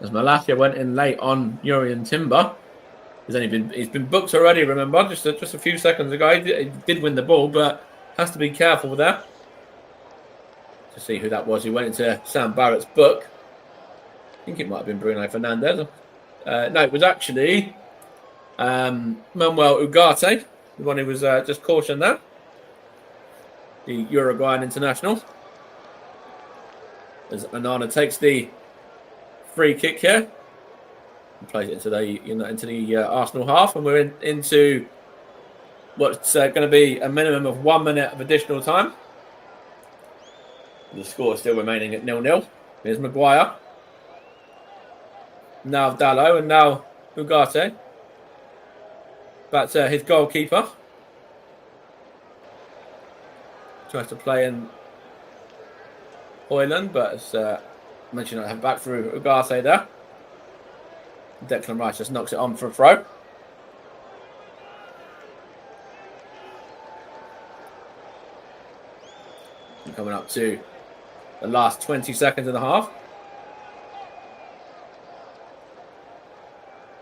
As Malacia went in late on Jurrien Timber. He's been booked already, remember, just a few seconds ago. He did win the ball, but has to be careful with that. To see who that was. He went into Sam Barrett's book. I think it might have been Bruno Fernandes. No, it was actually Manuel Ugarte, the one who was just cautioned there. The Uruguayan international. As Onana takes the free kick here. And plays it into the Arsenal half, and we're into what's going to be a minimum of 1 minute of additional time. The score is still remaining at 0-0. Here's Maguire. Now Dallo, and now Ugarte. Back to his goalkeeper. Tries to play in Højlund, but as mentioned, I have back through Ugarte there. Declan Rice just knocks it on for a throw. And coming up to the last 20 seconds of the half.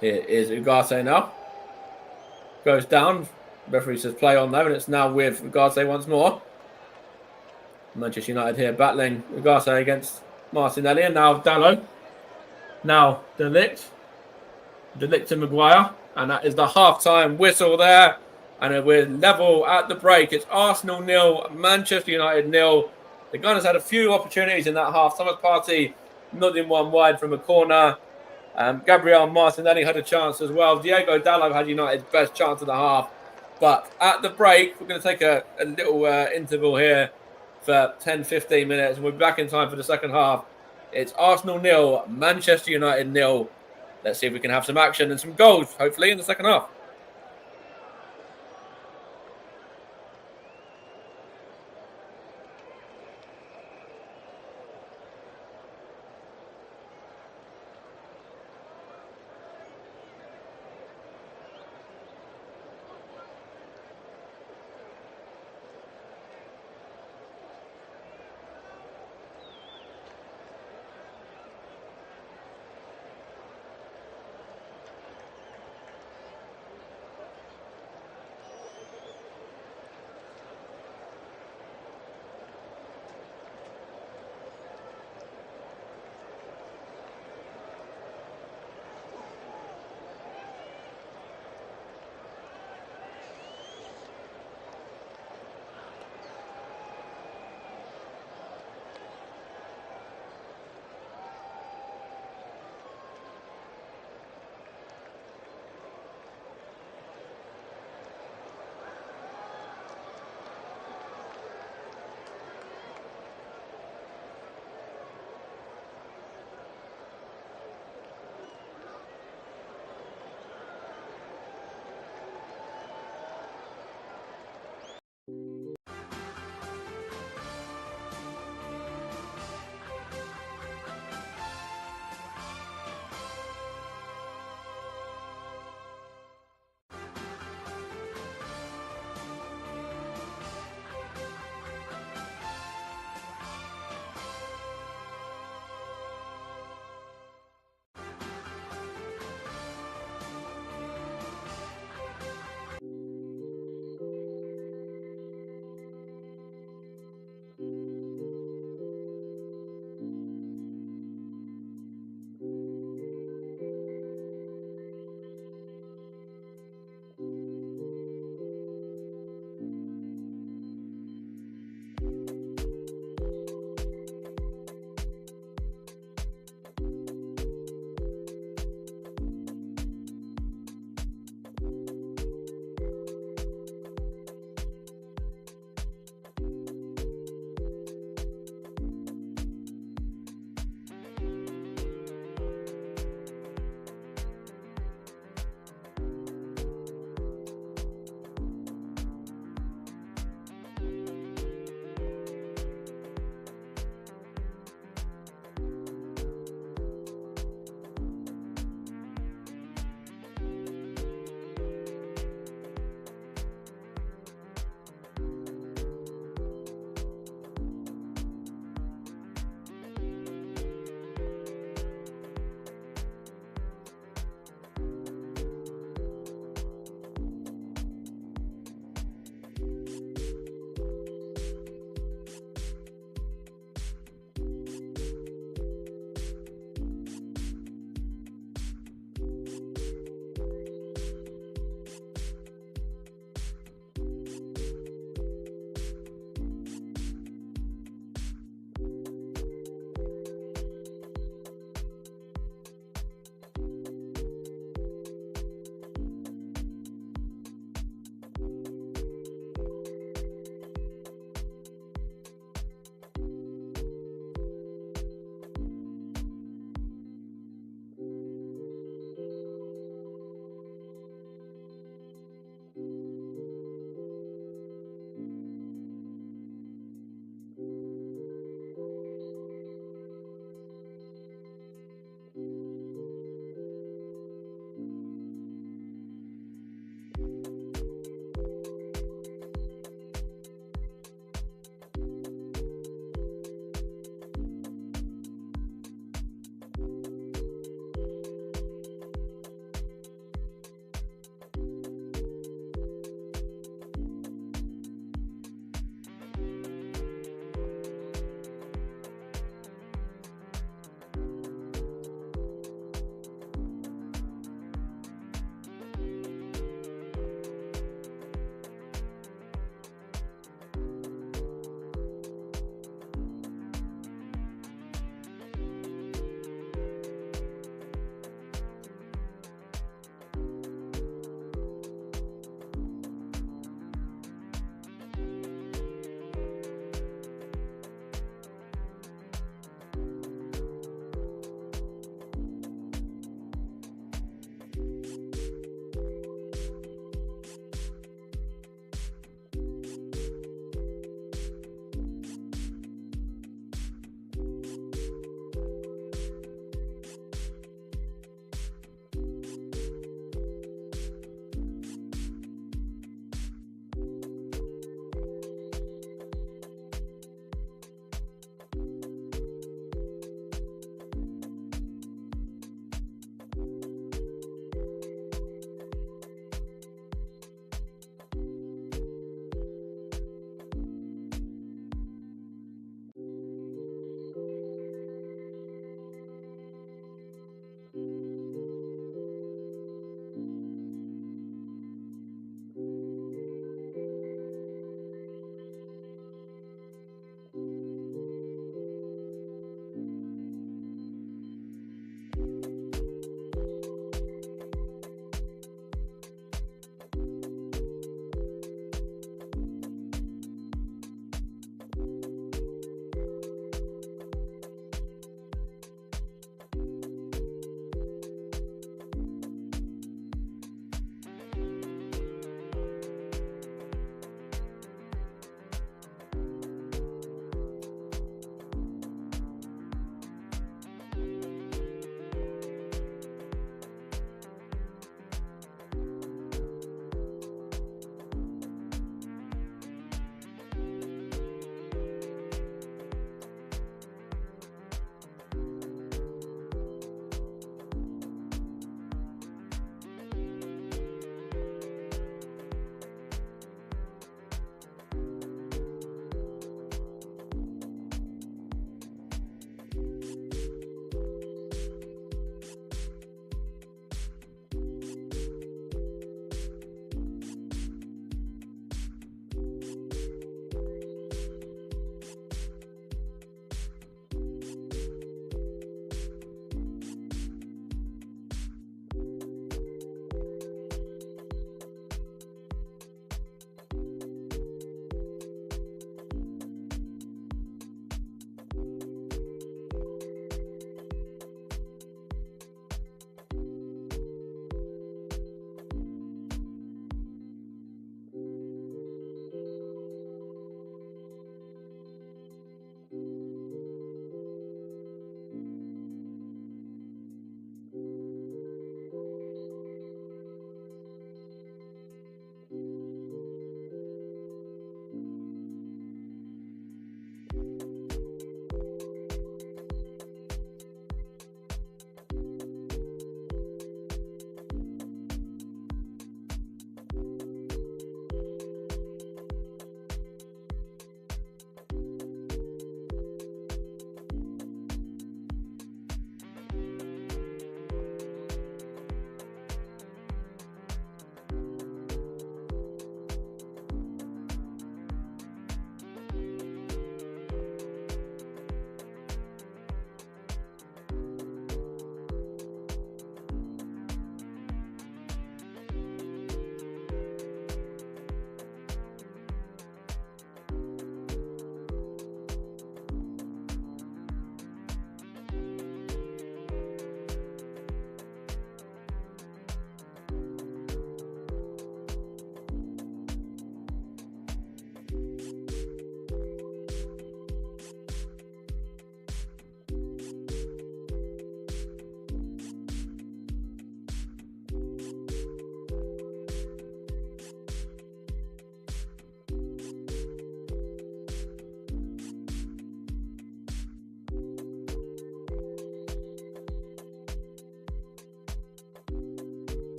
Here is Ugarte now. Goes down. Referee says play on there, and it's now with Ugarte once more. Manchester United here battling Ugarte against Martinelli, and now Dallo. Now De Ligt. De Ligt to Maguire, and that is the half-time whistle there. And we're level at the break. It's Arsenal 0, Manchester United 0. The Gunners had a few opportunities in that half. Thomas Partey nodding one wide from a corner. Gabriel Martinelli had a chance as well. Diego Dallo had United's best chance of the half. But at the break, we're going to take a little interval here for 10-15 minutes, and we'll be back in time for the second half. It's Arsenal 0, Manchester United 0. Let's see if we can have some action and some goals, hopefully, in the second half.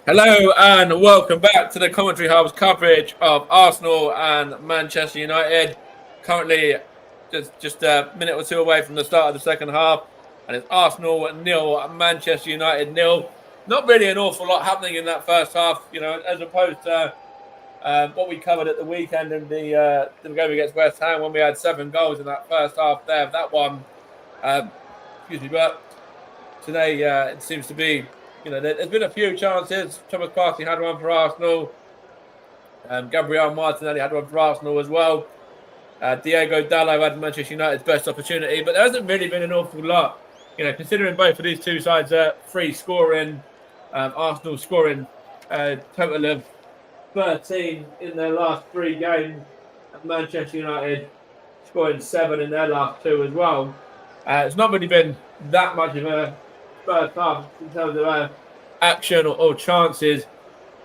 Hello and welcome back to the Commentary Hub's coverage of Arsenal and Manchester United. Currently just a minute or two away from the start of the second half, and it's Arsenal 0, Manchester United 0. Not really an awful lot happening in that first half, as opposed to what we covered at the weekend in the game against West Ham when we had 7 goals in that first half there. That one, but today it seems to be. There's been a few chances. Thomas Partey had one for Arsenal. Gabriel Martinelli had one for Arsenal as well. Diego Dallo had Manchester United's best opportunity, but there hasn't really been an awful lot. Considering both of these two sides are free scoring, Arsenal scoring a total of 13 in their last 3 games, and Manchester United scoring 7 in their last 2 as well. It's not really been that much of a first half in terms of action or chances.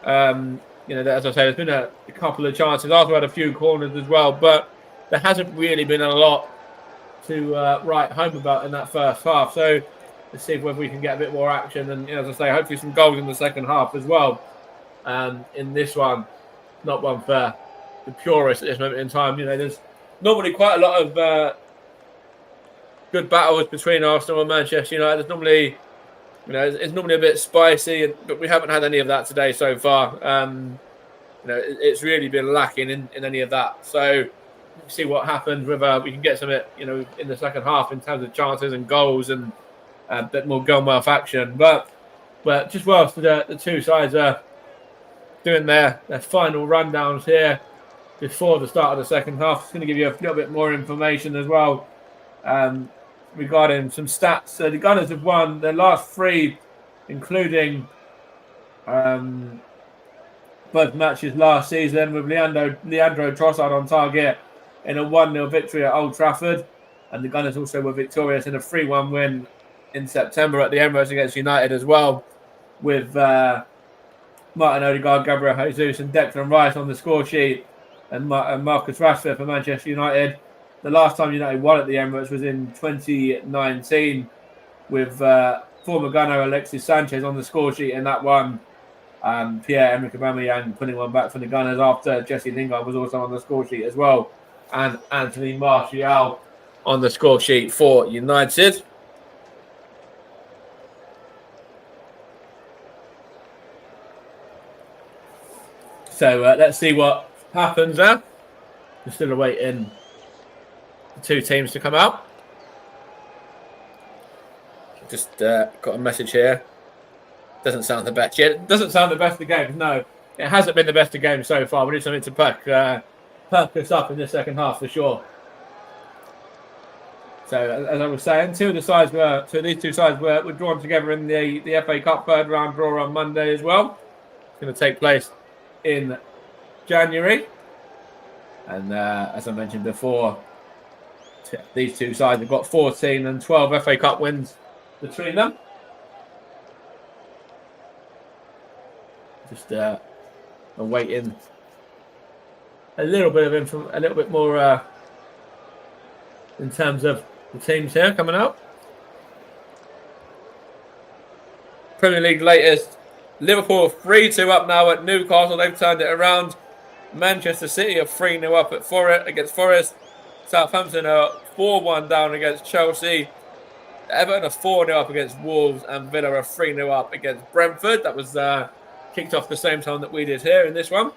As I say, there's been a couple of chances. Arsenal had a few corners as well, but there hasn't really been a lot to write home about in that first half. So let's see whether we can get a bit more action and, as I say, hopefully some goals in the second half as well. In this one, not one for the purists at this moment in time. There's normally quite a lot of good battles between Arsenal and Manchester United. There's normally, it's normally a bit spicy, but we haven't had any of that today so far. It's really been lacking in any of that. So see what happens, whether we can get some, in the second half in terms of chances and goals and a bit more goal-mouth action. But just whilst the two sides are doing their final rundowns here before the start of the second half, it's going to give you a little bit more information as well. Regarding some stats. So the Gunners have won their last 3, including both matches last season, with Leandro Trossard on target in a 1-0 victory at Old Trafford. And the Gunners also were victorious in a 3-1 win in September at the Emirates against United as well, with Martin Odegaard, Gabriel Jesus and Declan Rice on the score sheet, and Marcus Rashford for Manchester United. The last time United won at the Emirates was in 2019, with former gunner Alexis Sanchez on the score sheet in that one. Pierre-Emerick Aubameyang putting one back for the Gunners after Jesse Lingard was also on the score sheet as well. And Anthony Martial on the score sheet for United. So let's see what happens there. We're still awaiting the 2 teams to come out. Just got a message here. Doesn't sound the best yet. Doesn't sound the best of the games. No, it hasn't been the best of games so far. We need something to perk us up in the second half for sure. So as I was saying, these two sides were drawn together in the FA Cup third round draw on Monday as well. It's going to take place in January, and as I mentioned before, these two sides have got 14 and 12 FA Cup wins between them. Just awaiting a little bit more in terms of the teams here coming out. Premier League latest: Liverpool 3-2 up now at Newcastle. They've turned it around. Manchester City are 3-0 up against Forest. Southampton are 4-1 down against Chelsea. Everton are 4-0 up against Wolves, and Villa are 3-0 up against Brentford. That was kicked off the same time that we did here in this one.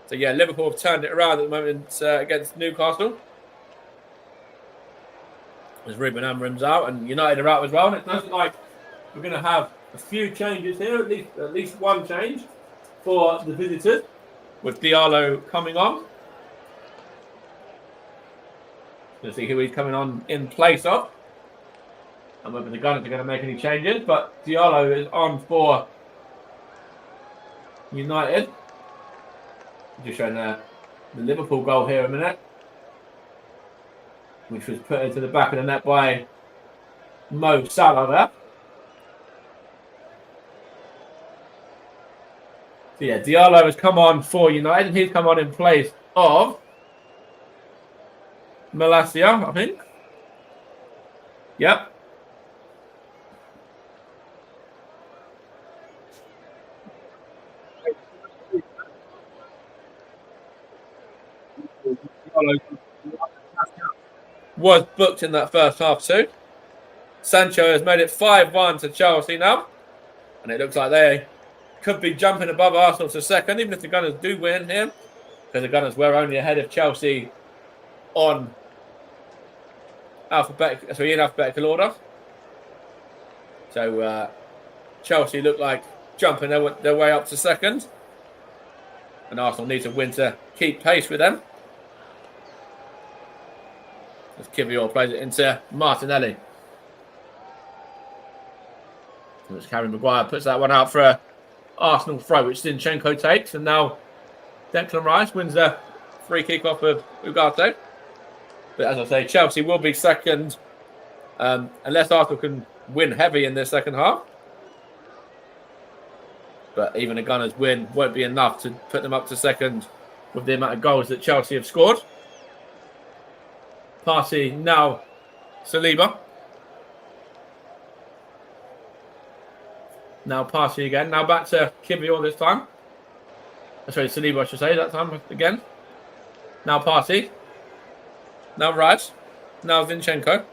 So yeah, Liverpool have turned it around at the moment against Newcastle. As Ruben Amorim's out, and United are out as well. And it looks like we're going to have a few changes here, at least one change for the visitors, with Diallo coming on. Let's see who he's coming on in place of, and whether the Gunners are going to make any changes. But Diallo is on for United. Just showing the Liverpool goal here a minute, which was put into the back of the net by Mo Salah there. So yeah, Diallo has come on for United, and he's come on in place of Malacia, I think. Yep. Was booked in that first half too. Sancho has made it 5-1 to Chelsea now. And it looks like they could be jumping above Arsenal to second, even if the Gunners do win here. Because the Gunners were only ahead of Chelsea in alphabetical order. So Chelsea look like jumping their way up to second. And Arsenal need to win to keep pace with them. As Kivior plays it into Martinelli. Which Harry Maguire puts that one out for a Arsenal throw, which Zinchenko takes. And now Declan Rice wins the free kick off of Ugarte. But as I say, Chelsea will be second unless Arsenal can win heavy in their second half. But even a Gunners win won't be enough to put them up to second with the amount of goals that Chelsea have scored. Partey now Saliba. Now Partey again. Now back to Kivior this time. Sorry, Saliba I should say that time again. Now Partey. Now Rice. Now Zinchenko.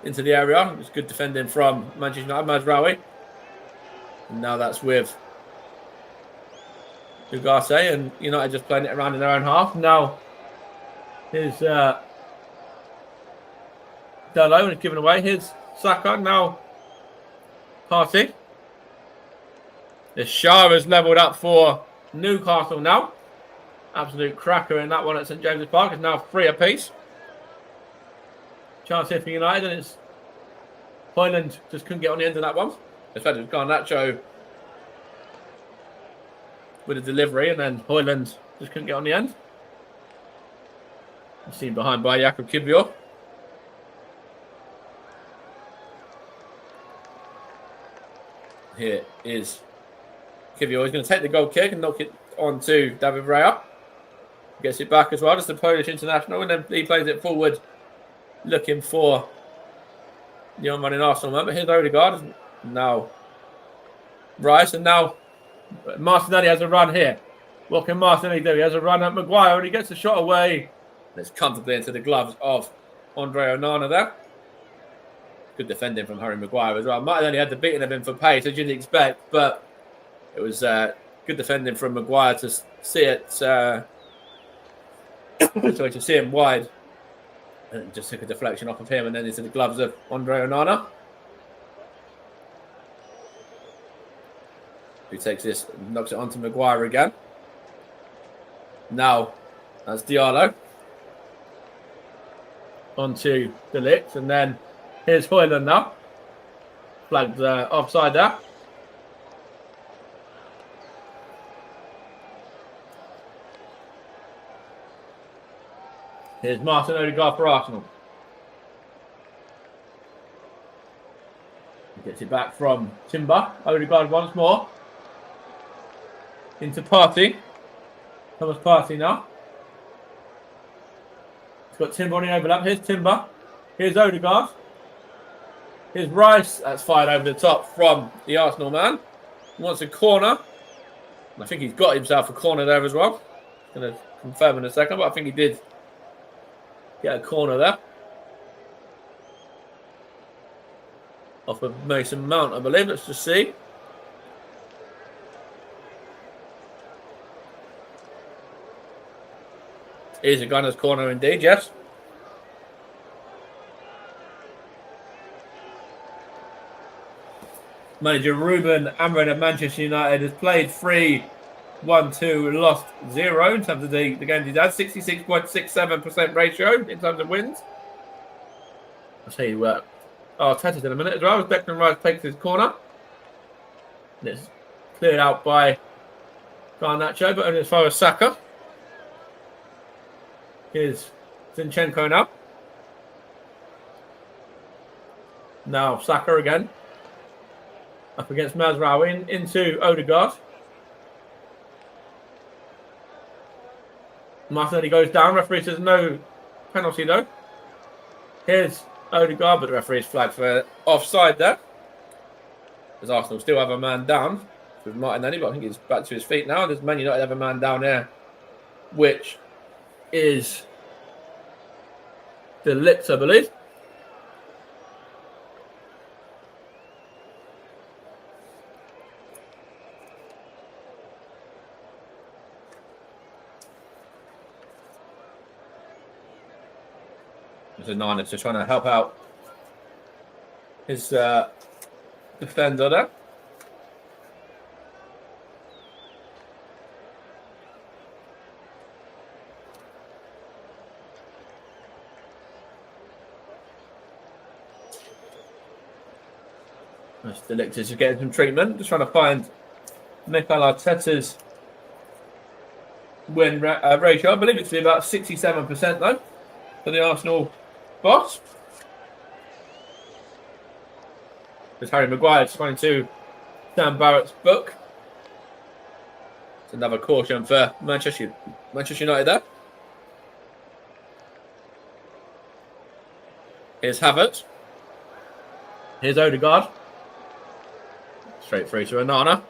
Into the area. It's good defending from Manchester United. Mazraoui. And now that's with Ugarte, and United just playing it around in their own half. Now here's Dalot, and it's given away. Here's Saka. Now Partey. The Shah has levelled up for Newcastle now. Absolute cracker in that one at St James's Park. It's now 3 apiece. Chance here for United, and it's Højlund just couldn't get on the end of that one. In fact, it was Garnacho with a delivery, and then Højlund just couldn't get on the end. Seen behind by Jakub Kivior. Here is Kivior. He's going to take the goal kick and knock it on to David Raya. Gets it back as well. Just the Polish international, and then he plays it forward, looking for the on-running Arsenal man. But here's Odegaard. Now Rice, and now Martinelli has a run here. What can Martinelli do? He has a run at Maguire, and he gets the shot away. It's comfortably into the gloves of Andre Onana there. Good defending from Harry Maguire as well. Martinelli had the beating of him for pace, as you'd expect, but it was good defending from Maguire to see it. To see him wide, and just took a deflection off of him, and then into the gloves of Andre Onana, who takes this and knocks it onto Maguire again. Now that's Diallo onto De Ligt, and then here's Højlund now. Flagged offside there. Here's Martin Odegaard for Arsenal. He gets it back from Timber. Odegaard once more. Into Partey. Thomas Partey now. He's got Timber on the overlap. Here's Timber. Here's Odegaard. Here's Rice. That's fired over the top from the Arsenal man. He wants a corner. I think he's got himself a corner there as well. Going to confirm in a second, but I think he did get a corner there. Off of Mason Mount, I believe. Let's just see. Here's a Gunner's corner indeed, yes. Manager Ruben Amorim of Manchester United has played 3-1-2, lost 0 in terms of the games he's had. 66.67% ratio in terms of wins. I'll tell you what. Oh, Tata's in a minute as well. As Declan Rice takes his corner. And it's cleared out by Garnacho, but only as far as Saka. Here's Zinchenko now. Now Saka again. Up against Mazraoui, into Odegaard. Martinelli goes down. Referee says no penalty though. Here's Odegaard, but the referee's flagged for offside there. As Arsenal still have a man down with Martinelli, but I think he's back to his feet now. There's Man United have a man down there, which is De Ligt, I believe. There's Nana just trying to help out his defender there. De Ligt is getting some treatment, just trying to find Mikel Arteta's win ratio. I believe it's about 67% though for the Arsenal boss. There's Harry Maguire just running to Sam Barrett's book. It's another caution for Manchester United there. Here's Havertz. Here's Odegaard. Straight through to Onana.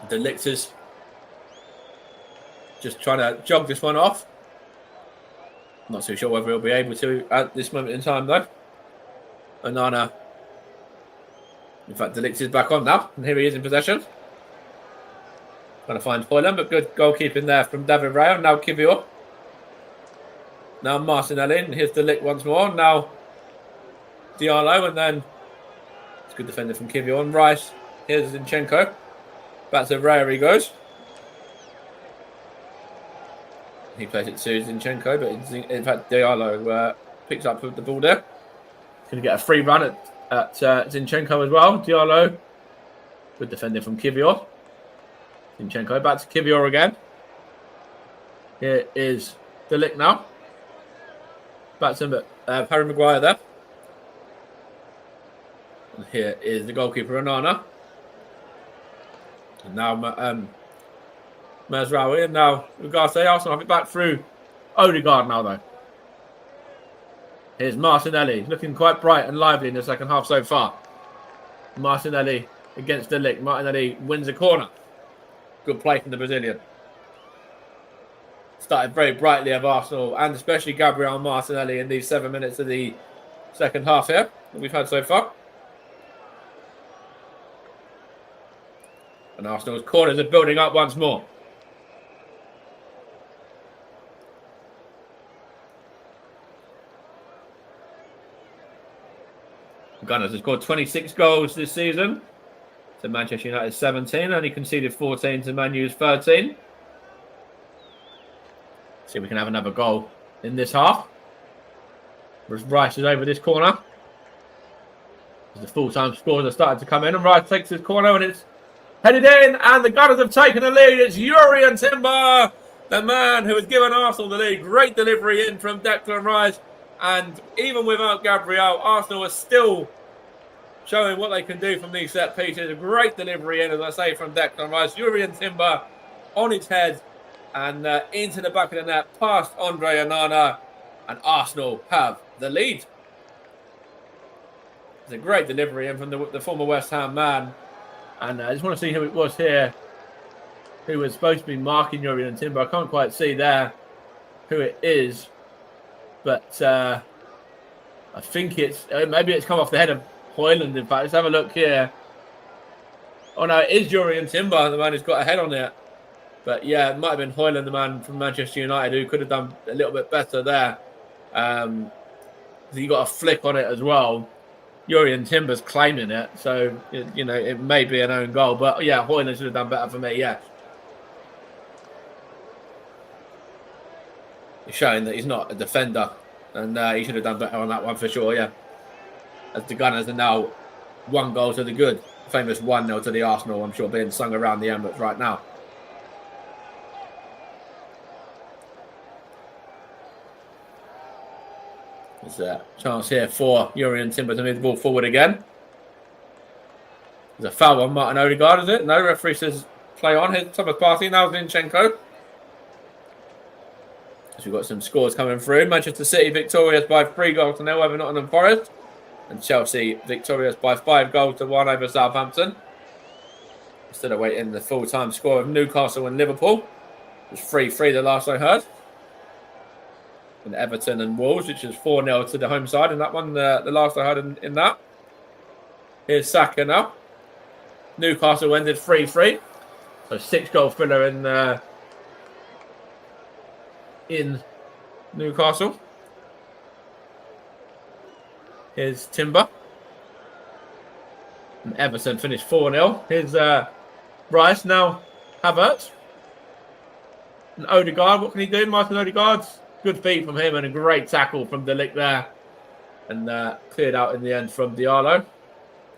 De Ligt is just trying to jog this one off. Not too sure whether he'll be able to at this moment in time though. Onana. In fact, De Ligt is back on now, and here he is in possession. Trying to find Hoyland, but good goalkeeping there from David Raya. Now Kivior. Now Martinelli. And here's De Ligt once more. Now Diallo, and then it's good defender from Kivior. And Rice. Here's Zinchenko. Back to Raya he goes. He plays it to Zinchenko, but in fact Diallo picks up the ball there. Going to get a free run at Zinchenko as well. Diallo. Good defending from Kivior. Zinchenko back to Kivior again. Here is De Ligt now. Back to Harry Maguire there. And here is the goalkeeper Onana. And now Mazraoui, and now Ugarte. Arsenal have it back through Odegaard now though. Here's Martinelli, looking quite bright and lively in the second half so far. Martinelli against De Ligt. Martinelli wins a corner. Good play from the Brazilian. Started very brightly of Arsenal, and especially Gabriel Martinelli in these 7 minutes of the second half here that we've had so far. And Arsenal's corners are building up once more. Gunners has scored 26 goals this season. To Manchester United 17, only conceded 14 to Man U's 13. See if we can have another goal in this half. As Rice is over this corner. As the full-time scorers are starting to come in, and Rice takes his corner and it's headed in, and the Gunners have taken the lead. It's Jurrien Timber, the man who has given Arsenal the lead. Great delivery in from Declan Rice, and even without Gabriel, Arsenal are still showing what they can do from these set pieces. A great delivery in, as I say, from Declan Rice. Jurrien Timber on its head and into the back of the net, past Andre Onana, and Arsenal have the lead. It's a great delivery in from the former West Ham man. And I just want to see who it was here who was supposed to be marking Jurrien Timber. I can't quite see there who it is. But I think maybe it's come off the head of Hoyland, in fact. Let's have a look here. Oh no, it is Jurrien Timber, the man who's got a head on it. But yeah, it might have been Hoyland, the man from Manchester United, who could have done a little bit better there. He got a flick on it as well. Jurrien Timber's claiming it, so it may be an own goal. But yeah, Hoyland should have done better for me. Yeah, he's showing that he's not a defender, and he should have done better on that one for sure. Yeah, as the Gunners are now 1 goal to the good, famous 1-0 to the Arsenal. I'm sure being sung around the Emirates right now. There's a chance here for Jurrien Timber to move the ball forward again. There's a foul on Martin Odegaard, is it? No, referee says play on. Here's Thomas Partey, now Zinchenko. So we've got some scores coming through. Manchester City victorious by 3 goals to 0 over Nottingham Forest. And Chelsea victorious by 5 goals to 1 over Southampton. Still awaiting the full-time score of Newcastle and Liverpool. It was 3-3 the last I heard. And Everton and Wolves, which is 4-0 to the home side in that one, the last I heard in that. Here's Saka now. Newcastle ended 3-3. So 6-goal thriller in Newcastle. Here's Timber. And Everton finished 4-0. Here's Rice now. Havertz. And Odegaard, what can he do? Martin Odegaard. Good feet from him and a great tackle from De Ligt there. And cleared out in the end from Diallo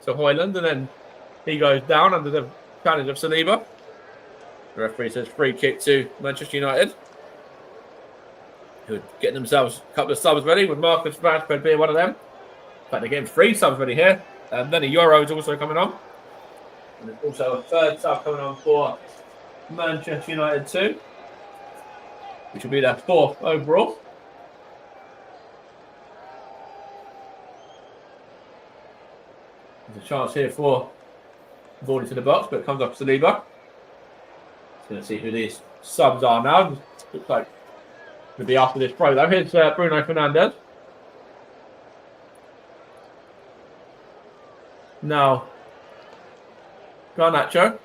to Højlund. And then he goes down under the challenge of Saliba. The referee says free kick to Manchester United, who are getting themselves a couple of subs ready, with Marcus Rashford being one of them. In fact, they're getting 3 subs ready here. Then a Euro is also coming on. And there's also a 3rd sub coming on for Manchester United too, which will be their 4th overall. There's a chance here for ball into the box, but it comes off Saliba. Going to see who these subs are now. Looks like it'll be after this throw though. Here's Bruno Fernandes. Now Garnacho.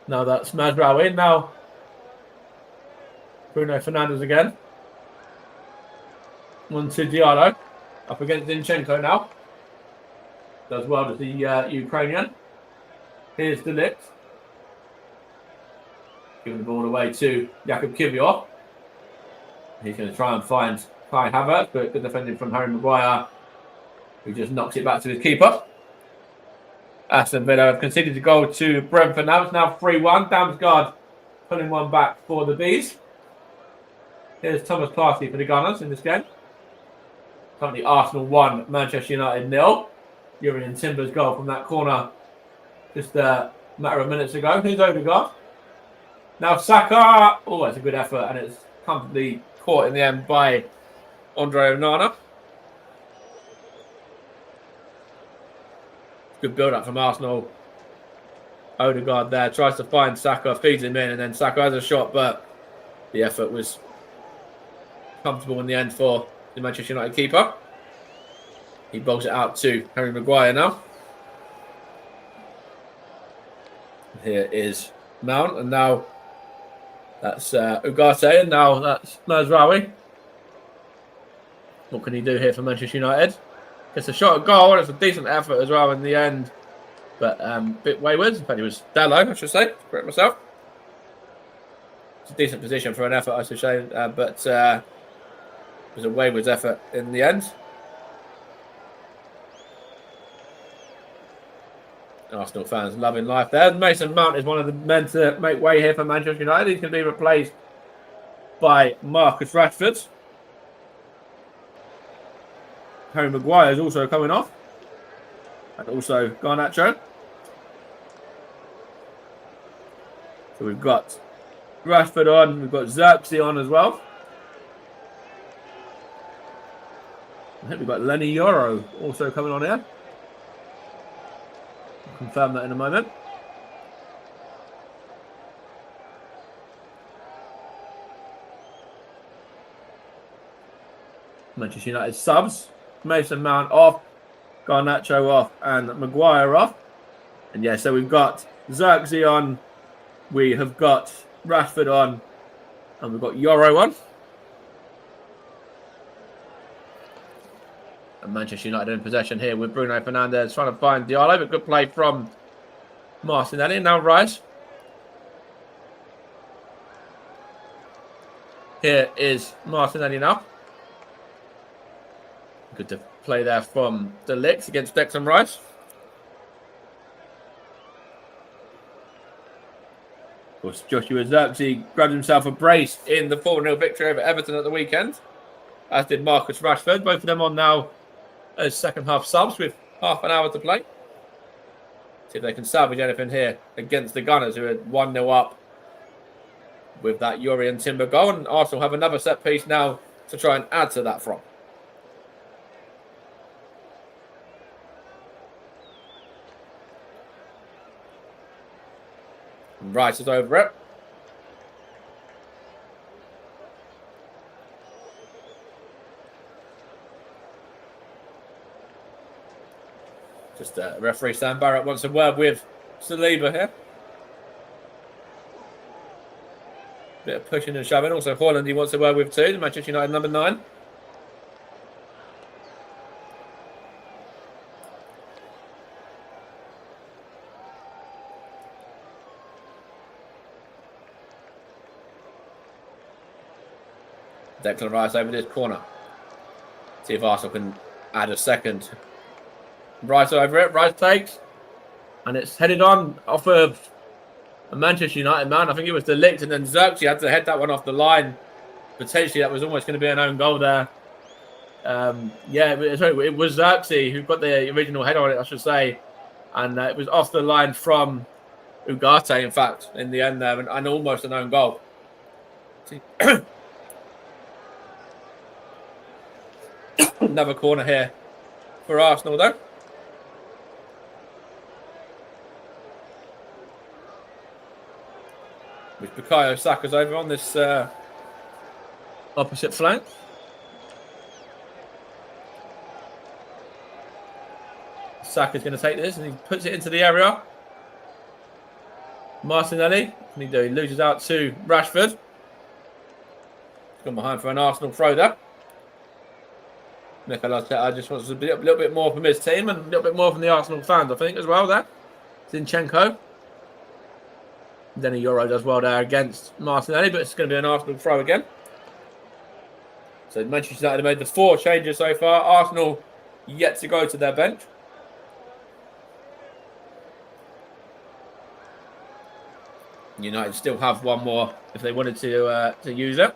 Now that's Mazraoui. Now Bruno Fernandes again. One to Diallo. Up against Zinchenko now. Does well as the Ukrainian. Here's De Ligt. Giving the ball away to Jakub Kiwior. He's going to try and find Kai Havertz, but good defending from Harry Maguire, who just knocks it back to his keeper. Aston Villa have conceded a goal to Brentford now. It's now 3-1. Damsgaard pulling one back for the Bees. Here's Thomas Partey for the Gunners in this game. Currently Arsenal 1, Manchester United 0. Jurrien Timber's goal from that corner just a matter of minutes ago. Here's Odegaard. Now Saka. Oh, that's a good effort, and it's comfortably caught in the end by Andre Onana. Good build-up from Arsenal. Odegaard there tries to find Saka, feeds him in, and then Saka has a shot, but the effort was comfortable in the end for the Manchester United keeper. He bogs it out to Harry Maguire now. Here is Mount, and now that's Ugarte, and now that's Mazraoui. What can he do here for Manchester United? Gets a shot at goal, and it's a decent effort as well in the end, but a bit wayward. In fact, it was Dallo, I should say. Correct myself. It's a decent position for an effort, I should say, but it was a wayward effort in the end. Arsenal fans loving life there. Mason Mount is one of the men to make way here for Manchester United. He's going to be replaced by Marcus Rashford. Harry Maguire is also coming off. And also Garnacho. So we've got Rashford on. We've got Xerxes on as well. I think we've got Lenny Yoro also coming on here. I'll confirm that in a moment. Manchester United subs. Mason Mount off. Garnacho off. And Maguire off. And yeah, so we've got Xerxes on. We have got Rashford on. And we've got Yoro on. And Manchester United in possession here with Bruno Fernandes trying to find Diallo, but good play from Martinelli. Now Rice. Here is Martinelli now. Good to play there from De Ligt against Declan Rice. Of course, Joshua Xerxes grabbed himself a brace in the 4-0 victory over Everton at the weekend, as did Marcus Rashford. Both of them on now as second half subs with half an hour to play. See if they can salvage anything here against the Gunners, who are 1-0 up with that Yuri and Timber goal. And Arsenal have another set piece now to try and add to that from. And Rice is over it. Just referee Sam Barrett wants a word with Saliba here. Bit of pushing and shoving. Also, Haaland, he wants a word with too. Manchester United number 9. Declan Rice over this corner. See if Arsenal can add a second. Rice over it. Rice takes. And it's headed on off of a Manchester United man. I think it was De Ligt, and then Xerxes had to head that one off the line. Potentially, that was almost going to be an own goal there. It was Xerxes who got the original head on it, I should say. And it was off the line from Ugarte, in fact, in the end there, and almost an own goal. Another corner here for Arsenal, though. With Bukayo Saka's over on this opposite flank. Saka's going to take this and he puts it into the area. Martinelli, what can he do? He loses out to Rashford. He's gone behind for an Arsenal throw there. Mikel Arteta just wants a little bit more from his team and a little bit more from the Arsenal fans, I think, as well there. Zinchenko. Then a Euro does well there against Martinelli, but it's going to be an Arsenal throw again. So Manchester United have made the 4 changes so far. Arsenal yet to go to their bench. United still have one more if they wanted to use it,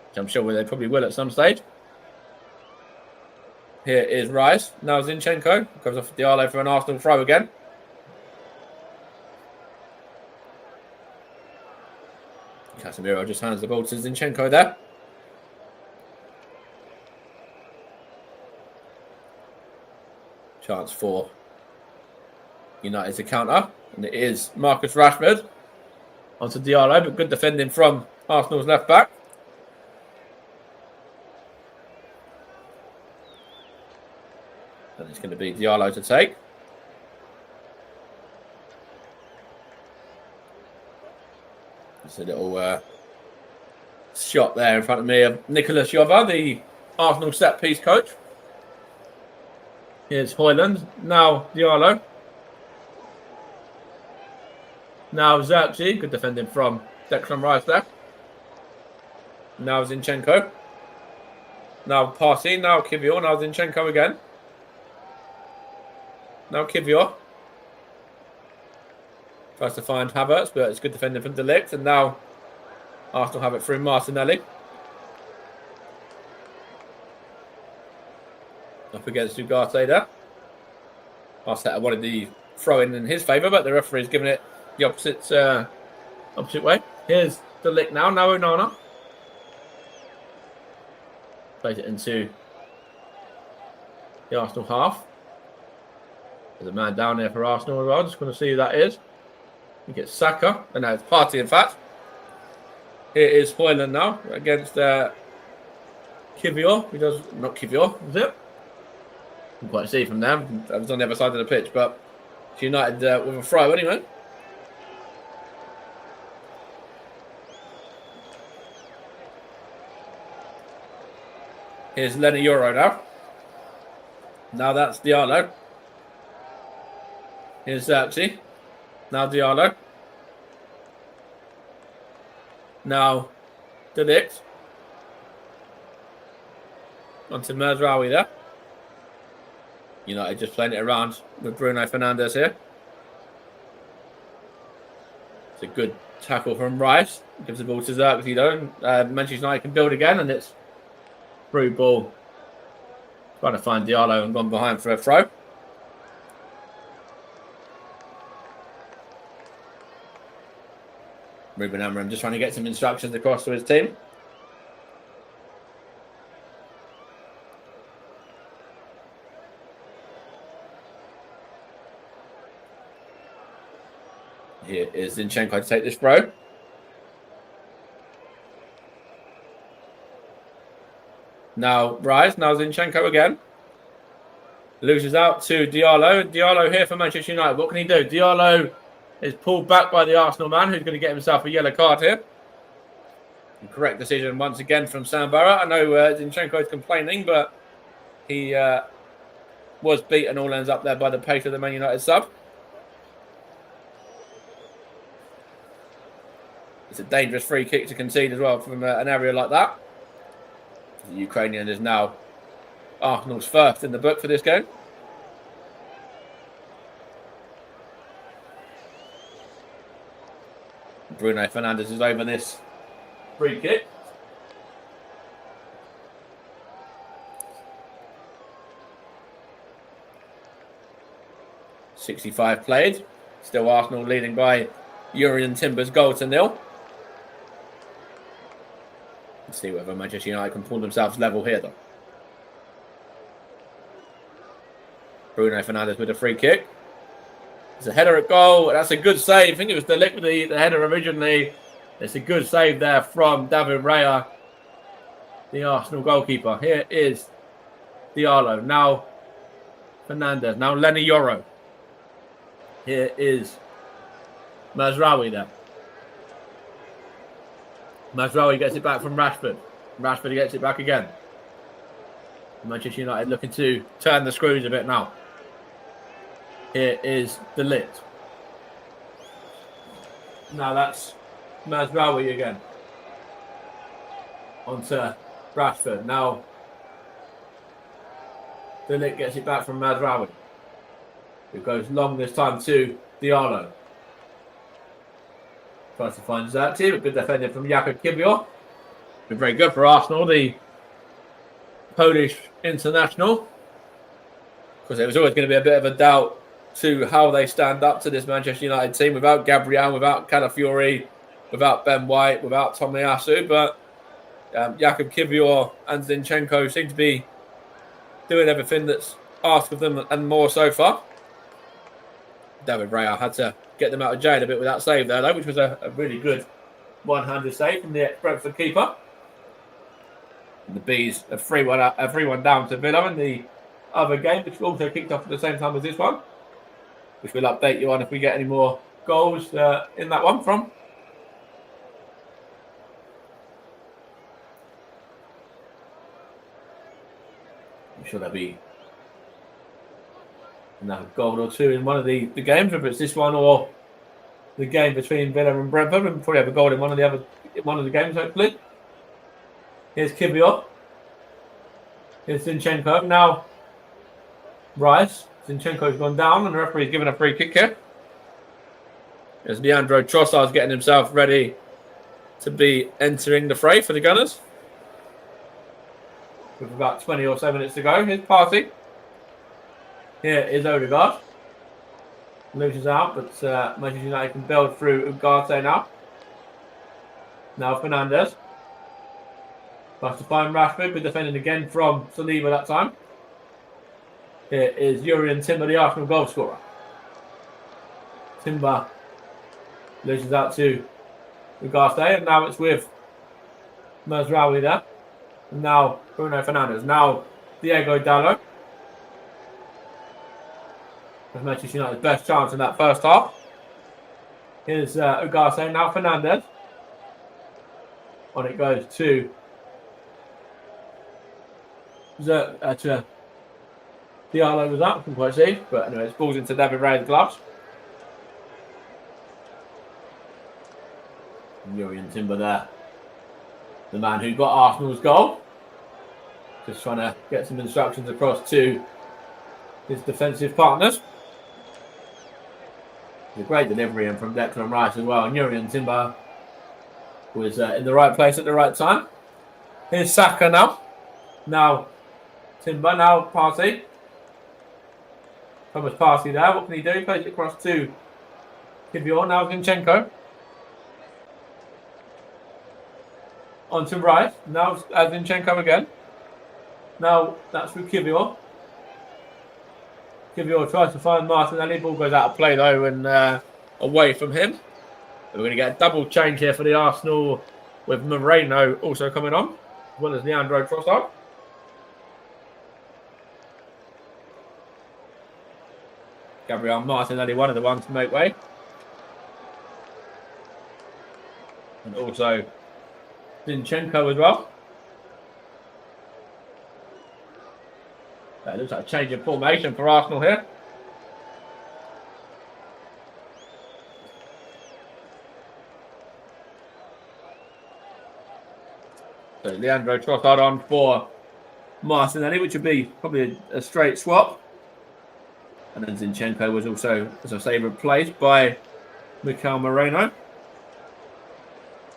which I'm sure they probably will at some stage. Here is Rice. Now Zinchenko comes off Diallo for an Arsenal throw again. Casemiro just hands the ball to Zinchenko there. Chance for United to counter. And it is Marcus Rashford onto Diallo, but good defending from Arsenal's left back. And it's going to be Diallo to take. It's a little shot there in front of me of Nicolas Jova, the Arsenal set-piece coach. Here's Haaland. Now Diallo. Now Xerxes. Good defending from Declan Rice there. Now Zinchenko. Now Party. Now Kivior. Now Zinchenko again. Now Kivior. Tries to find Havertz, but it's good defending from De Ligt. And now Arsenal have it through Martinelli. Up against Ugarte there. Arteta wanted the throw in his favour, but the referee's given it the opposite way. Here's De Ligt now. Now Onana. Plays it into the Arsenal half. There's a man down there for Arsenal as well. Just going to see who that is. We get Saka. And now it's Partey, in fact. Here is Haaland now against Kivior. He does not Kivior, is it? Can't quite see from there. I was on the other side of the pitch, but it's United with a throw anyway. Here's Lenny Euro now. Now that's Diallo. Here's Xerxes. Now Diallo. Now De Ligt. Onto Mazraoui there. United just playing it around with Bruno Fernandes here. It's a good tackle from Rice. Gives the ball to Xerxes though. Manchester United can build again, and it's through ball. Trying to find Diallo and gone behind for a throw. Ruben Amorim just trying to get some instructions across to his team. Here is Zinchenko to take this throw. Now Rise, now Zinchenko again. Loses out to Diallo. Diallo here for Manchester United. What can he do? Diallo is pulled back by the Arsenal man, who's going to get himself a yellow card here. Correct decision once again from Sambara. I know Zinchenko is complaining, but he was beaten all ends up there by the pace of the Man United sub. It's a dangerous free kick to concede as well from an area like that. The Ukrainian is now Arsenal's first in the book for this game. Bruno Fernandes is over this free kick. .65 played. Still Arsenal leading by Jurrien Timber's goal to 0. Let's see whether Manchester United can pull themselves level here, though. Bruno Fernandes with a free kick. It's a header at goal. That's a good save. I think it was De Ligt with the header originally. It's a good save there from David Raya, the Arsenal goalkeeper. Here is Diallo. Now Fernandes. Now Lenny Yoro. Here is Mazraoui there. Mazraoui gets it back from Rashford. Rashford gets it back again. Manchester United looking to turn the screws a bit now. Here is De Ligt. Now that's Mazraoui again. Onto Rashford. Now De Ligt gets it back from Mazraoui. It goes long this time to Diallo. Tries to find Zerti, but good defender from Jakub Kiwior. Been very good for Arsenal, the Polish international. Because there was always going to be a bit of a doubt to how they stand up to this Manchester United team without Gabriel, without Calafiori, without Ben White, without Tomiyasu. But Jakub Kiwior and Zinchenko seem to be doing everything that's asked of them and more so far. David Raya had to get them out of jail a bit with that save there, though, which was a really good one-handed save from the ex-Brentford keeper. And the Bees have 3-1 down to Villa in the other game, which also kicked off at the same time as this one, which we'll update you on if we get any more goals in that one from. I'm sure there'll be another goal or two in one of the games, whether it's this one or the game between Villa and Brentford. We'll probably have a goal in one of the games, hopefully. Here's Kiwior. Here's Zinchenko. Now Rice. Zinchenko's gone down and the referee's given a free kick here. As Leandro Trossard's getting himself ready to be entering the fray for the Gunners. With about 20 or so minutes to go. Here's Partey. Here is Odegaard. Loses out, but Manchester United can build through Ugarte now. Now Fernandes. Tries to find Rashford, but defending again from Saliba that time. Here is Jurrien Timber, the Arsenal goal scorer. Timber loses out to Ugarte, and now it's with Mazraoui there. And now Bruno Fernandes. Now Diego Dallo. Manchester United's best chance in that first half. Here's Ugarte, now Fernandes. On it goes to Diallo was up, couldn't quite see. But anyway, it's balls into David Raya's gloves. Jurrien Timber there. The man who got Arsenal's goal. Just trying to get some instructions across to his defensive partners. A great delivery in from Declan Rice as well. And Jurrien Timber was in the right place at the right time. Here's Saka now. Now Timber, now Partey. Thomas Partey there. What can he do? He plays it across to Kiwior. Now Zinchenko. On to right. Now Zinchenko again. Now that's with Kivior. Kivior tries to find Martinelli. Ball goes out of play though and away from him. We're going to get a double change here for the Arsenal with Moreno also coming on, as well as Leandro Trossard. Gabriel Martinelli, one of the ones to make way. And also Zinchenko as well. It looks like a change of formation for Arsenal here. So Leandro Trossard on for Martinelli, which would be probably a straight swap. And then Zinchenko was also, as I say, replaced by Mikel Moreno.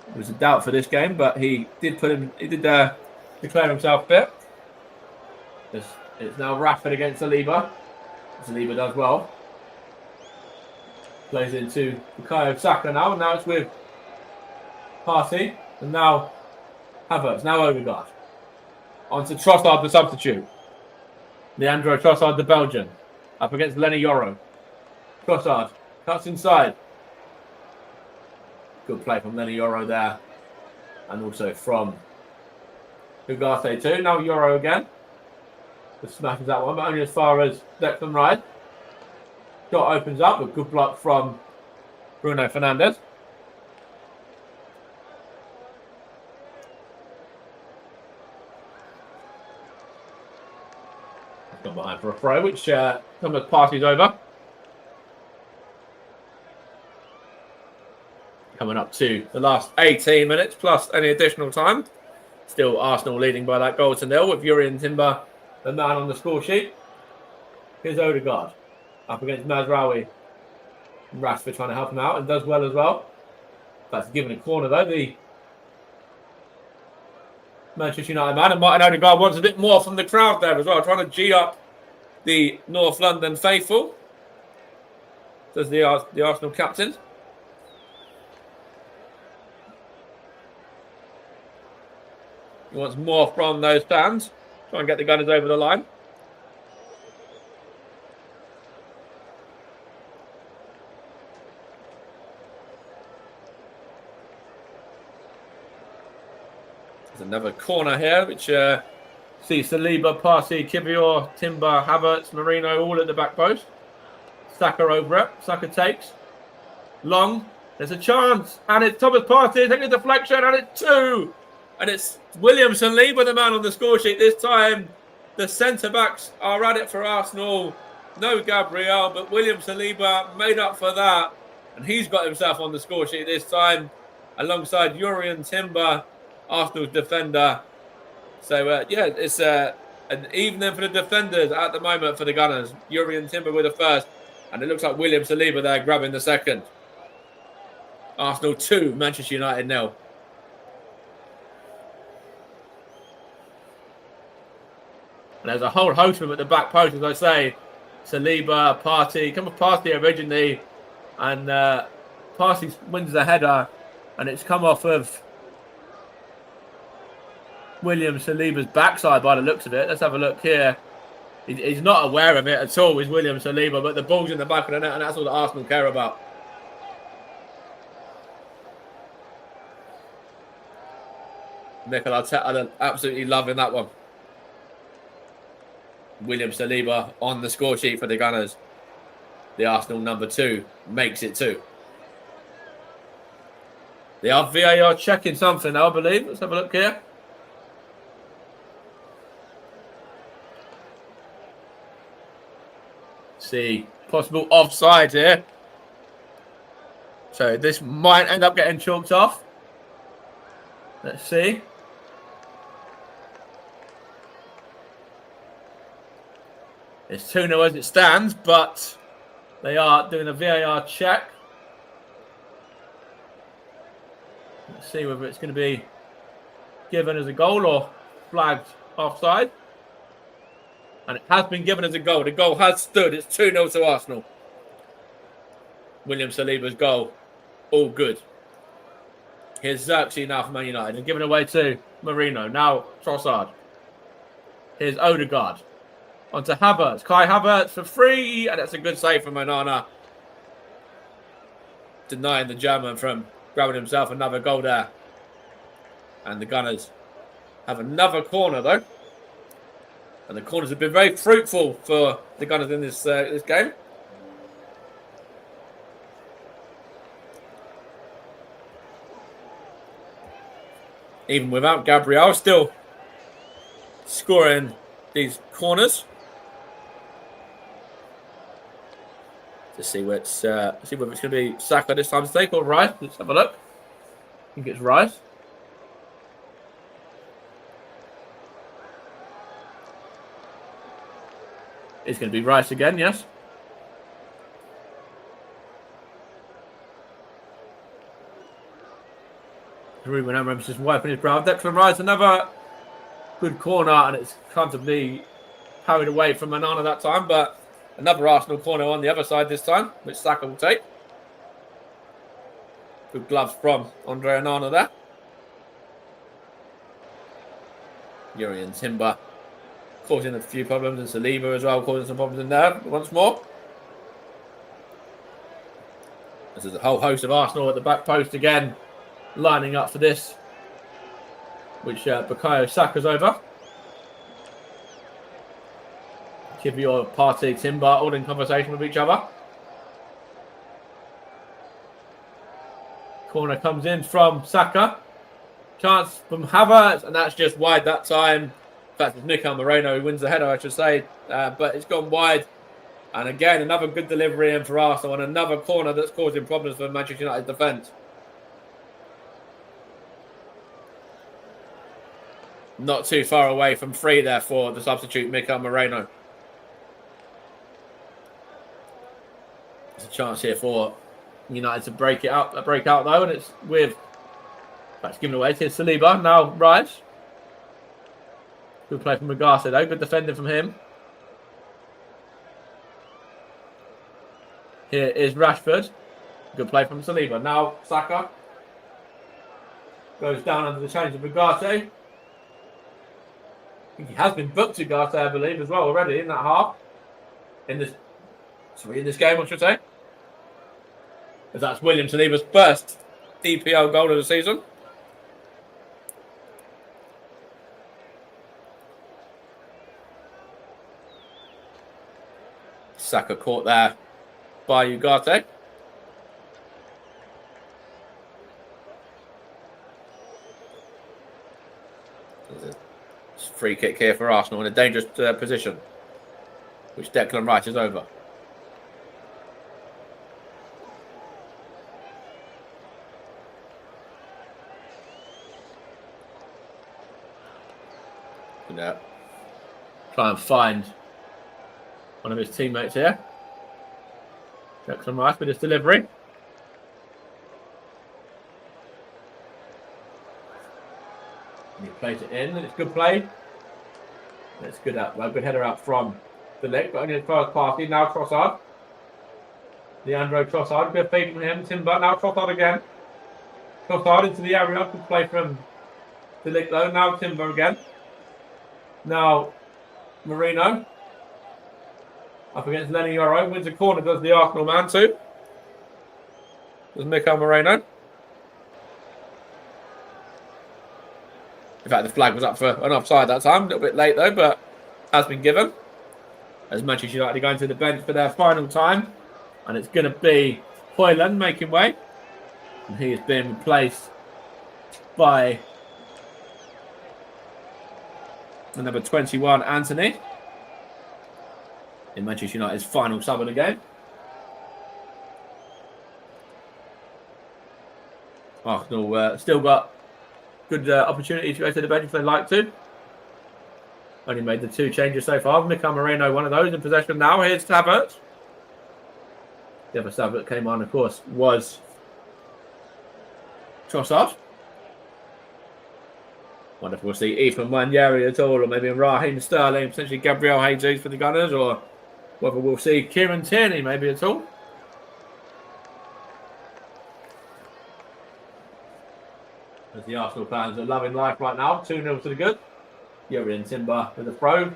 It was a doubt for this game, but he did declare himself fit. It's now Rashford against Saliba. Saliba does well. Plays into Bukayo Saka now, and now it's with Partey, and now Havertz, now Odegaard. On to Trossard, the substitute. Leandro Trossard, the Belgian. Up against Lenny Yoro. Trossard cuts inside. Good play from Lenny Yoro there. And also from Ugarte too. Now Yoro again. Just smashes that one, but only as far as Declan Rice. Shot opens up with good block from Bruno Fernandes. Gone behind for a throw, which Thomas passes over. Coming up to the last 18 minutes plus any additional time. Still Arsenal leading by that goal to nil with Jurrien Timber, the man on the score sheet. Here's Odegaard up against Mazraoui. Rashford trying to help him out and does well as well. That's given a corner though. The Manchester United man, and Martin Odegaard wants a bit more from the crowd there as well, trying to G up the North London faithful. Does the Arsenal captain. He wants more from those fans. Try and get the Gunners over the line. There's another corner here, which sees Saliba, Partey, Kivior, Timber, Havertz, Marino, all at the back post. Saka over it. Saka takes. Long. There's a chance. And it's Thomas Partey taking a deflection, and it's 2. And it's William Saliba, the man on the score sheet. This time, the centre-backs are at it for Arsenal. No Gabriel, but William Saliba made up for that. And he's got himself on the score sheet this time, alongside Jurrien Timber, Arsenal's defender. So, yeah, it's an evening for the defenders at the moment for the Gunners. Jurrien Timber with the first. And it looks like William Saliba there grabbing the second. Arsenal 2, Manchester United 0. And there's a whole host of them at the back post, as I say. Saliba, Partey. Come with Partey originally. And Partey wins the header. And it's come off of William Saliba's backside by the looks of it. Let's have a look here. He's not aware of it at all, is William Saliba. But the ball's in the back of the net, and that's all that Arsenal care about. Mikel Arteta absolutely loving that one. William Saliba on the score sheet for the Gunners. The Arsenal number 2 makes it 2. They are VAR checking something now, I believe. Let's have a look here. See, possible offside here. So this might end up getting chalked off. Let's see. It's 2-0 as it stands, but they are doing a VAR check. Let's see whether it's going to be given as a goal or flagged offside. And it has been given as a goal. The goal has stood. It's 2-0 to Arsenal. William Saliba's goal. All good. Here's Xerxes now for Man United and given away to Marino. Now Trossard. Here's Odegaard. Onto Havertz. Kai Havertz for free. And that's a good save from Onana. Denying the German from grabbing himself another goal there. And the Gunners have another corner though. And the corners have been very fruitful for the Gunners in this game. Even without Gabriel, still scoring these corners. To see whether it's going to be Saka this time to take or Rice. Let's have a look. I think it's Rice. It's going to be Rice again, yes. Ruben Amorim's just wiping his brow. Declan Rice, another good corner, and it's comfortably carried away from Onana that time, but another Arsenal corner on the other side this time, which Saka will take. Good gloves from Andre Onana there. Yuri and Timber causing a few problems, and Saliba as well causing some problems in there once more. There's a whole host of Arsenal at the back post again, lining up for this, which Bukayo Saka's over. Kivior, Partey, Timber all in conversation with each other. Corner comes in from Saka. Chance from Havertz, and that's just wide that time. In fact, it's Mikel Moreno who wins the header, I should say. But it's gone wide. And again, another good delivery in for Arsenal, and another corner that's causing problems for Manchester United defence. Not too far away from free there for the substitute Mikel Moreno. There's a chance here for United to break out though, and it's with that's given away to Saliba. Now Rice. Good play from Ugarte though, good defending from him. Here is Rashford. Good play from Saliba. Now Saka goes down under the change of Ugarte. I think he has been booked to Ugarte, I believe, as well already in that half. In this game, I should say. As that's William Saliba's first EPL goal of the season. Saka caught there by Ugarte. Free kick here for Arsenal in a dangerous position, which Declan Rice is over. Try and find one of his teammates here. Declan Rice with his delivery. And he plays it in, and it's good play. It's good good header out from the leg, but only his first party. Now Trossard. Leandro Trossard, good feed from him. Timber, now Trossard again. Trossard into the area, good play from the leg though. Now Timber again. Now Marino. Up against Lenny Yoro. Wins a corner, does the Arsenal man too. There's Mikel Moreno. In fact, the flag was up for an offside that time. A little bit late though, but has been given. As Manchester United are going to the bench for their final time. And it's going to be Højlund making way. And he is being replaced by the number 21, Anthony. In Manchester United's final sub of the game. Arsenal still got good opportunity to go to the bench if they'd like to. Only made the two changes so far. Mikel Moreno, one of those in possession now. Here's Havertz. The other sub that came on, of course, was Trossard. Wonder if we'll see Ethan Nwaneri at all, or maybe Raheem Sterling, potentially Gabriel Jesus for the Gunners, or whether we'll see Kieran Tierney maybe at all. The Arsenal fans are loving life right now. 2-0 to the good. Jurrien Timber with the throw.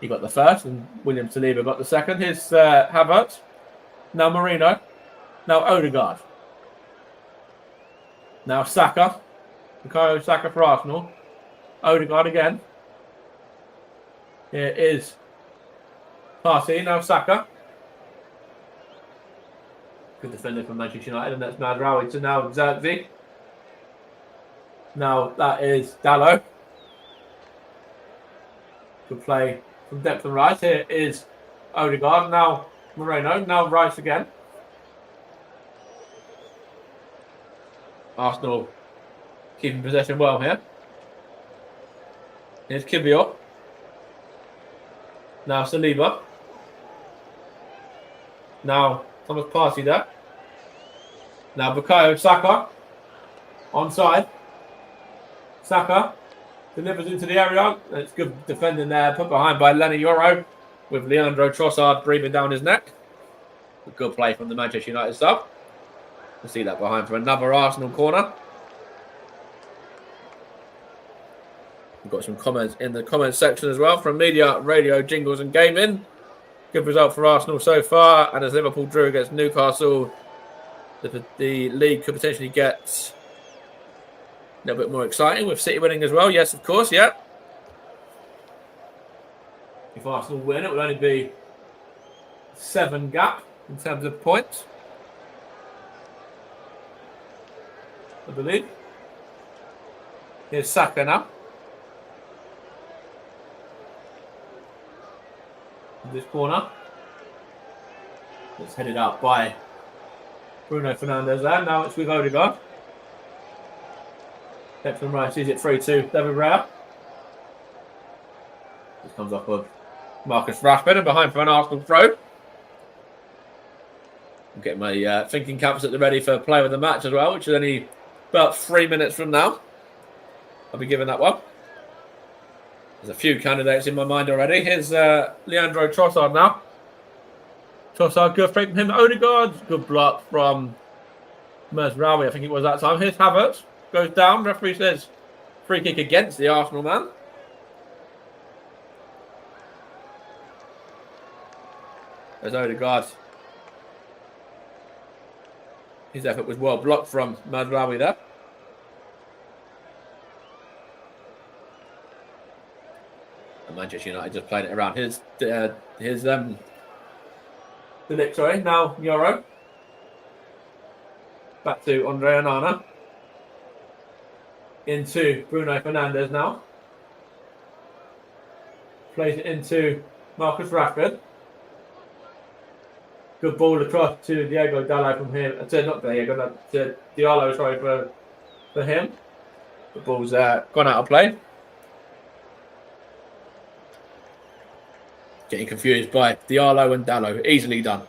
He got the first, and William Saliba got the second. Here's Havertz. Now Marino. Now Odegaard. Now Saka. Bukayo Saka for Arsenal. Odegaard again. Here is Partey. Now Saka. Good defender from Manchester United, and that's Mazraoui to now Xerxes. Now that is Dalot. Good play from depth and right. Here is Odegaard. Now Moreno. Now Rice again. Arsenal keeping possession well here. Here's Kivior. Now Saliba. Now Thomas Partey there. Now Bukayo Saka. Onside. Saka delivers into the area. It's good defending there. Put behind by Lenny Yoro with Leandro Trossard breathing down his neck. A good play from the Manchester United sub. We'll see that behind for another Arsenal corner. We've got some comments in the comments section as well from media, radio, jingles and gaming. Good result for Arsenal so far. And as Liverpool drew against Newcastle, the league could potentially get a little bit more exciting with City winning as well. Yes, of course, yeah. If Arsenal win, it will only be 7 gap in terms of points, I believe. Here's Saka now. In this corner. It's headed up by Bruno Fernandes there. Now it's with Odegaard. Depth from right sees it 3-2. David Raya. This comes off of Marcus Rashford and behind for an Arsenal throw. I'm getting my thinking caps at the ready for player of the match as well, which is only about 3 minutes from now. I'll be giving that one. There's a few candidates in my mind already. Here's Leandro Trossard now. Trossard, good free from him. Odegaard, good block from Mazraoui, I think it was that time. Here's Havertz, goes down. Referee says free kick against the Arsenal man. There's Odegaard. His effort was well blocked from Mazraoui there. And Manchester United just playing it around. Here's Delic, sorry. Now Yoro. Back to Andre Onana. Into Bruno Fernandes now. Plays it into Marcus Rashford. Good ball across to Diego Dalot from him. Not Diego, to Diallo, sorry, for him. The ball's gone out of play. Getting confused by Diallo and Dalot. Easily done.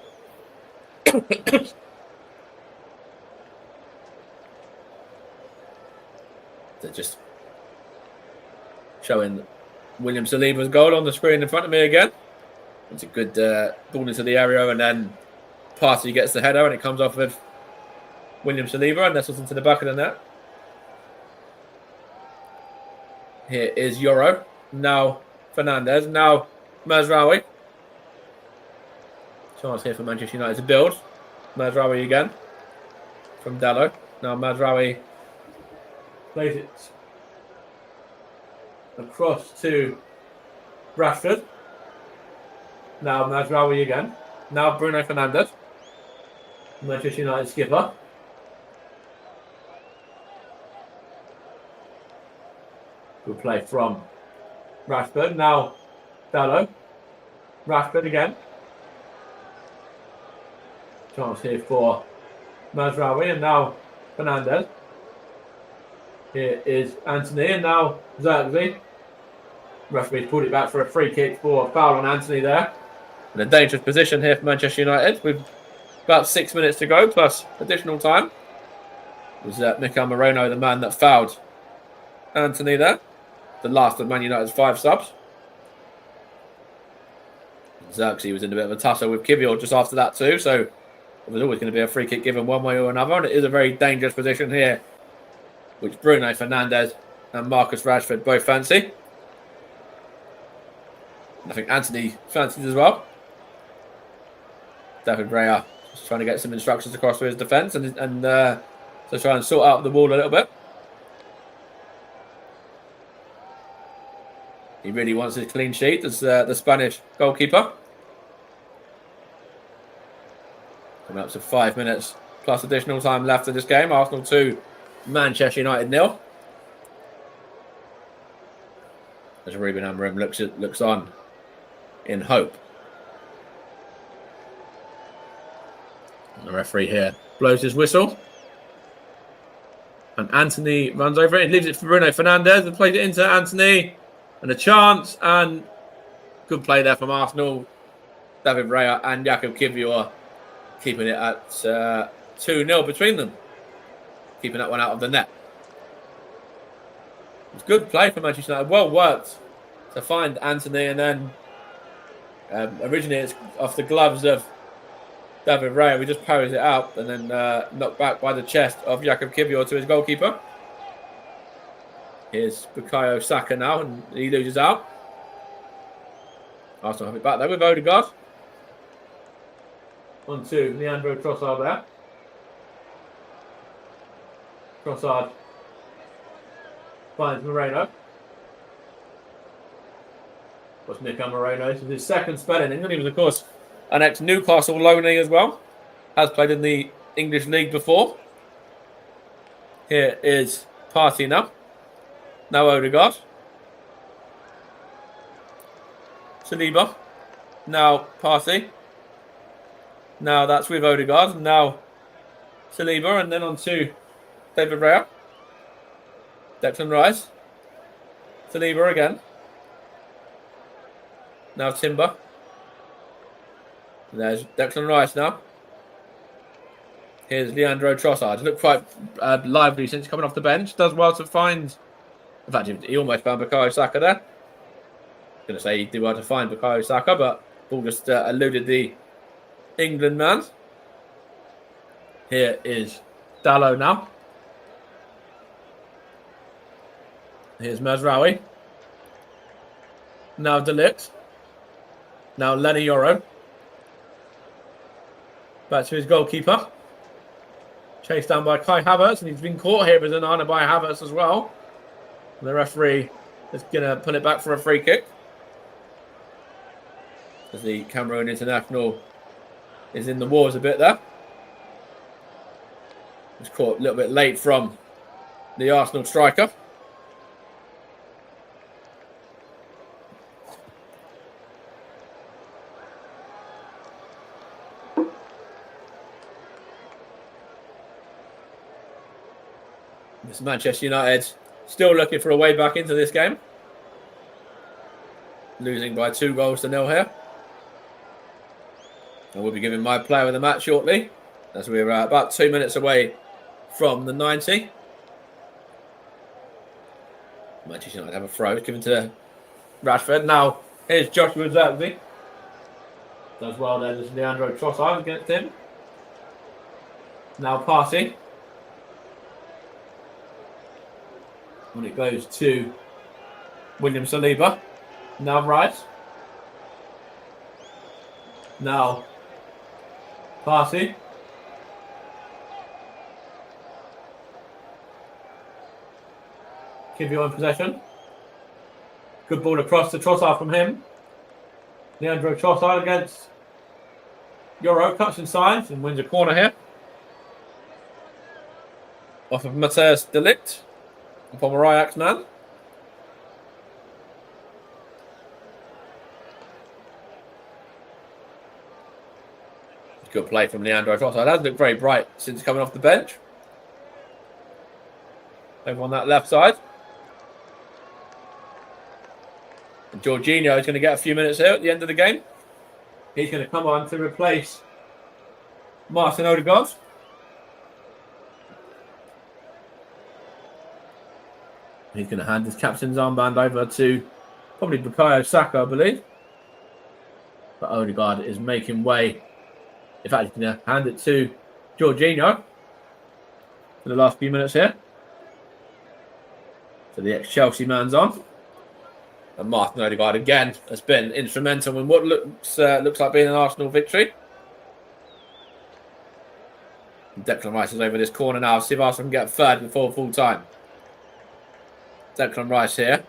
They're just showing William Saliba's goal on the screen in front of me again. It's a good ball into the area, and then Partey gets the header, and it comes off with William Saliba and nestles into the back of the net. Here is Yoro. Now Fernandes. Now Mazraoui. Chance here for Manchester United to build. Mazraoui again. From Dalot. Now Mazraoui plays it across to Rashford. Now Mazraoui again. Now Bruno Fernandes. Manchester United skipper. Good play from Rashford. Now Dalot. Rashford again. Chance here for Mazraoui, and now Fernandes. Here is Anthony, and now Xerxes. Referee's pulled it back for a free kick for a foul on Anthony there. In a dangerous position here for Manchester United with about 6 minutes to go plus additional time. It was Mikel Moreno, the man that fouled Anthony there. The last of Man United's 5 subs. Xerxes was in a bit of a tussle with Kivior just after that too, so there was always going to be a free kick given one way or another, and it is a very dangerous position here which Bruno Fernandes and Marcus Rashford both fancy. I think Anthony fancies as well. David Raya just trying to get some instructions across to his defence and to try and sort out the wall a little bit. He really wants his clean sheet as the Spanish goalkeeper. Coming up to 5 minutes plus additional time left in this game. Arsenal 2, Manchester United 0. As Ruben Amorim looks on in hope. And the referee here blows his whistle. And Anthony runs over it and leaves it for Bruno Fernandes and plays it into Anthony. And a chance, and good play there from Arsenal. David Raya and Jakub Kiwior keeping it at 2-0 between them. Keeping that one out of the net. It's good play from Manchester United. Well worked to find Anthony, and then originally it's off the gloves of David Raya. We just parries it out and then knocked back by the chest of Jakub Kiwior to his goalkeeper. Here's Bukayo Saka now, and he loses out. Arsenal have it back there with Odegaard. On to Leandro Trossard there. Trossard finds Moreno. What's Nico Moreno? This is his second spell in England. He was, of course, an ex-Newcastle loanee as well. Has played in the English League before. Here is Partey now. Now Odegaard. Saliba. Now Partey. Now that's with Odegaard. Now Saliba, and then on to David Raya. Declan Rice. Saliba again. Now Timber. There's Declan Rice now. Here's Leandro Trossard. Looked quite lively since coming off the bench. Does well to find... In fact, he almost found Bukayo Saka there. I was going to say he did well to find Bukayo Saka, but ball just eluded the England man. Here is Dalot now. Here's Mazraoui. Now De Ligt. Now Lenny Yoro. Back to his goalkeeper. Chased down by Kai Havertz, and he's been caught here with Onana by Havertz as well. And the referee is going to pull it back for a free kick. As the Cameroon international is in the wars a bit there. Was caught a little bit late from the Arsenal striker. It's Manchester United still looking for a way back into this game. Losing by 2-0 here. And we'll be giving my player of the match shortly, as we're about 2 minutes away from the 90. Manchester United have a throw given to Rashford. Now, here's Joshua Zirkzee. Does well there. There's Leandro Trossard against him. Now Partey. When it goes to William Saliba. Now Rice. Now Partey. Kiwior in possession. Good ball across to Trossard from him. Leandro Trossard against Yoro. Cuts inside and wins a corner here. Off of Matthijs de Ligt. Upon Ajax man. Good play from Leandro Trossard. It hasn't looked very bright since coming off the bench. Over on that left side. And Jorginho is going to get a few minutes here at the end of the game. He's going to come on to replace Martin Odegaard. He's going to hand his captain's armband over to probably Bukayo Saka, I believe. But Odegaard is making way. In fact, he's going to hand it to Jorginho for the last few minutes here. So the ex-Chelsea man's on. And Martin Odegaard again has been instrumental in what looks like being an Arsenal victory. And Declan Rice is over this corner now. See if Arsenal can get third before full time. Declan Rice here.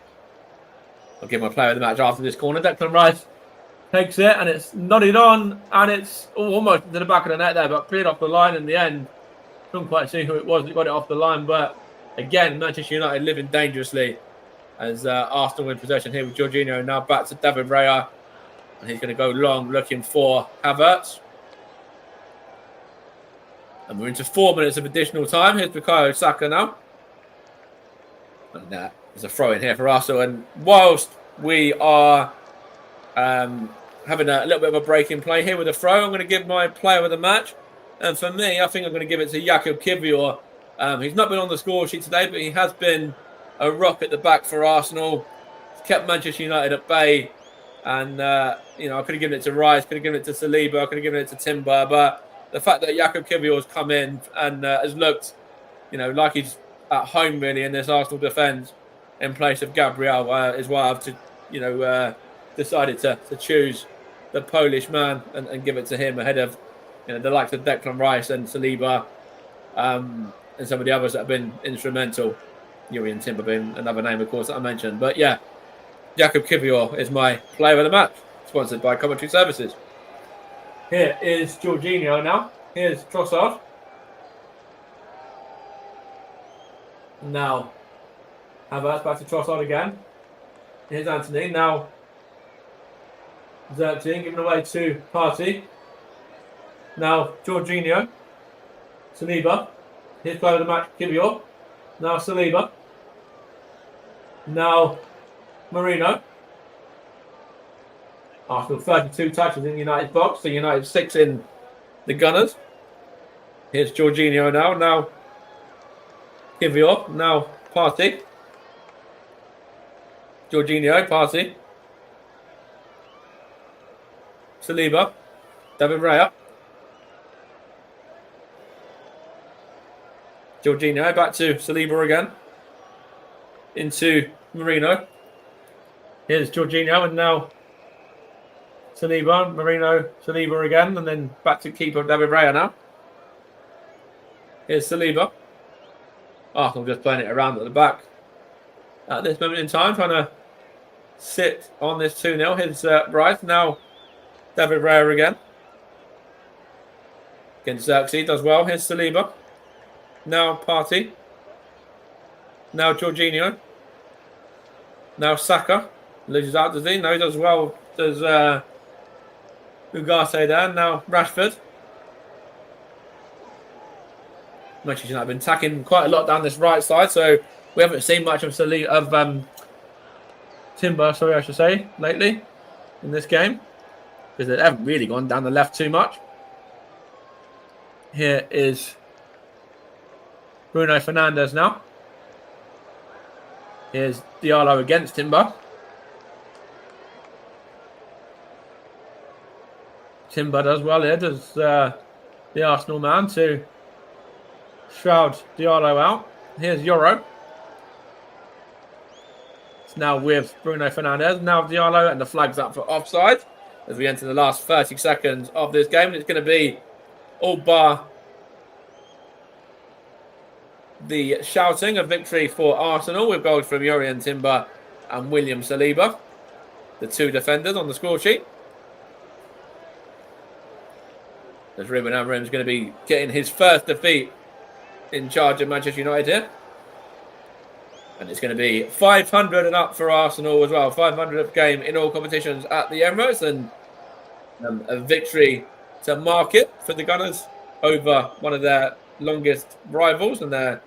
I'll give my player of the match after this corner. Declan Rice takes it and it's nodded on and it's almost into the back of the net there, but cleared off the line in the end. Couldn't quite see who it was that got it off the line, but again, Manchester United living dangerously as Arsenal in possession here with Jorginho. Now back to David Raya, and he's going to go long looking for Havertz. And we're into 4 minutes of additional time. Here's Bukayo Saka now. And there's a throw in here for Arsenal. And whilst we are having a little bit of a break in play here with a throw, I'm going to give my player of the match. And for me, I think I'm going to give it to Jakub Kiwior. He's not been on the score sheet today, but he has been a rock at the back for Arsenal. He's kept Manchester United at bay. And, I could have given it to Rice, could have given it to Saliba, could have given it to Timber. But the fact that Jakub Kiwior has come in and has looked, like he's at home really in this Arsenal defence in place of Gabriel is why I've, decided to choose the Polish man and give it to him ahead of, the likes of Declan Rice and Saliba and some of the others that have been instrumental. Yuri and Timber being another name, of course, that I mentioned. But yeah, Jakub Kiwior is my player of the match, sponsored by Commentary Services. Here is Jorginho now. Here's Trossard. Now, Havertz back to Trossard again. Here's Anthony. Now, Xerxes giving away to Partey. Now, Jorginho. Saliba. Here's player of the match, Kiwior. Now, Saliba. Now, Marino. Arsenal 32 touches in United's box, so United 6 in the Gunners. Here's Jorginho now. Now, Kiwior. Now, Partey. Jorginho, Partey. Saliba. David Raya. Jorginho back to Saliba again. Into Marino. Here's Jorginho and now Saliba, Marino, Saliba again, and then back to keeper David Raya now. Here's Saliba. Arsenal just playing it around at the back at this moment in time, trying to sit on this 2-0. Here's Bryce. Now David Raya again. Against Xerxes, does well. Here's Saliba. Now Partey. Now Jorginho. Now Saka. Loses out, does he? No, he does well. Does Ugarte there. Now Rashford. Manchester United have been attacking quite a lot down this right side, so we haven't seen much of Timber, I should say, lately in this game, because they haven't really gone down the left too much. Here is Bruno Fernandes now. Here's Diallo against Timber. Timber does well here, does the Arsenal man to shroud Diallo out. Here's Euro. It's now with Bruno Fernandes. Now Diallo, and the flag's up for offside as we enter the last 30 seconds of this game. It's going to be all bar the shouting of victory for Arsenal with goals from Yuri and Timber and William Saliba, the two defenders on the score sheet. As Ruben Amorim is going to be getting his first defeat in charge of Manchester United here. And it's going to be 500 and up for Arsenal as well. 500th game in all competitions at the Emirates, and a victory to mark it for the Gunners over one of their longest rivals. And there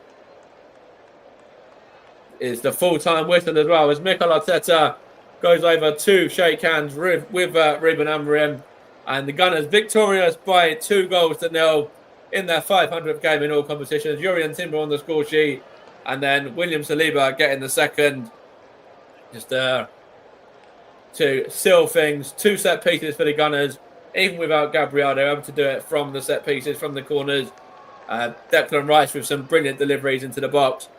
is the full-time whistle as well, as Mikel Arteta goes over to shake hands with Ruben Amorim. And the Gunners victorious by 2-0 in their 500th game in all competitions. Yuri and Timber on the score sheet. And then William Saliba getting the second. Just to seal things. 2 set pieces for the Gunners. Even without Gabriel, they're able to do it from the set pieces, from the corners. Declan Rice with some brilliant deliveries into the box.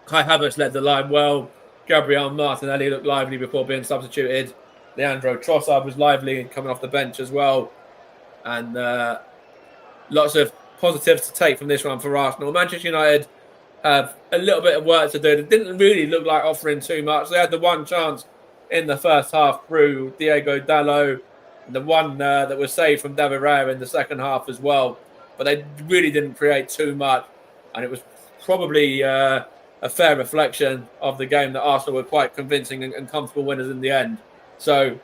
Kai Havertz led the line well. Gabriel Martinelli looked lively before being substituted. Leandro Trossard was lively and coming off the bench as well. And lots of positives to take from this one for Arsenal. Manchester United have a little bit of work to do. It didn't really look like offering too much. They had the one chance in the first half through Diego Dalot, and the one that was saved from David Raya in the second half as well. But they really didn't create too much, and it was probably a fair reflection of the game that Arsenal were quite convincing and comfortable winners in the end. So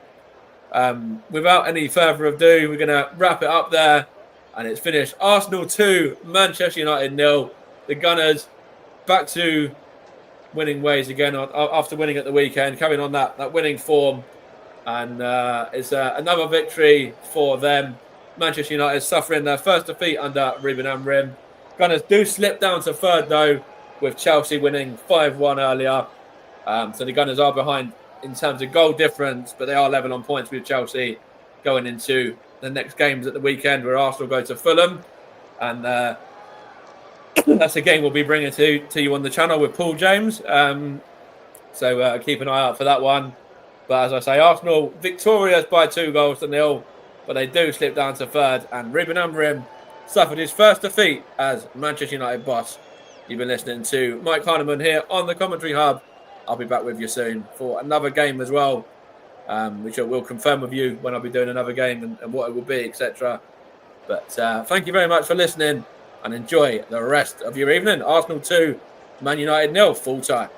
without any further ado, we're going to wrap it up there, and it's finished. Arsenal 2, Manchester United 0. The Gunners back to winning ways again after winning at the weekend, carrying on that winning form. And it's another victory for them. Manchester United suffering their first defeat under Ruben Amorim. Gunners do slip down to third, though, with Chelsea winning 5-1 earlier. So the Gunners are behind in terms of goal difference, but they are level on points with Chelsea going into the next games at the weekend, where Arsenal go to Fulham. And that's a game we'll be bringing to you on the channel with Paul James. So keep an eye out for that one. But as I say, Arsenal victorious by 2-0, but they do slip down to third. And Ruben Amorim suffered his first defeat as Manchester United boss. You've been listening to Mike Heineman here on the Commentary Hub. I'll be back with you soon for another game as well, which I will confirm with you when I'll be doing another game and what it will be, etc. But thank you very much for listening, and enjoy the rest of your evening. Arsenal 2, Man United 0, full time.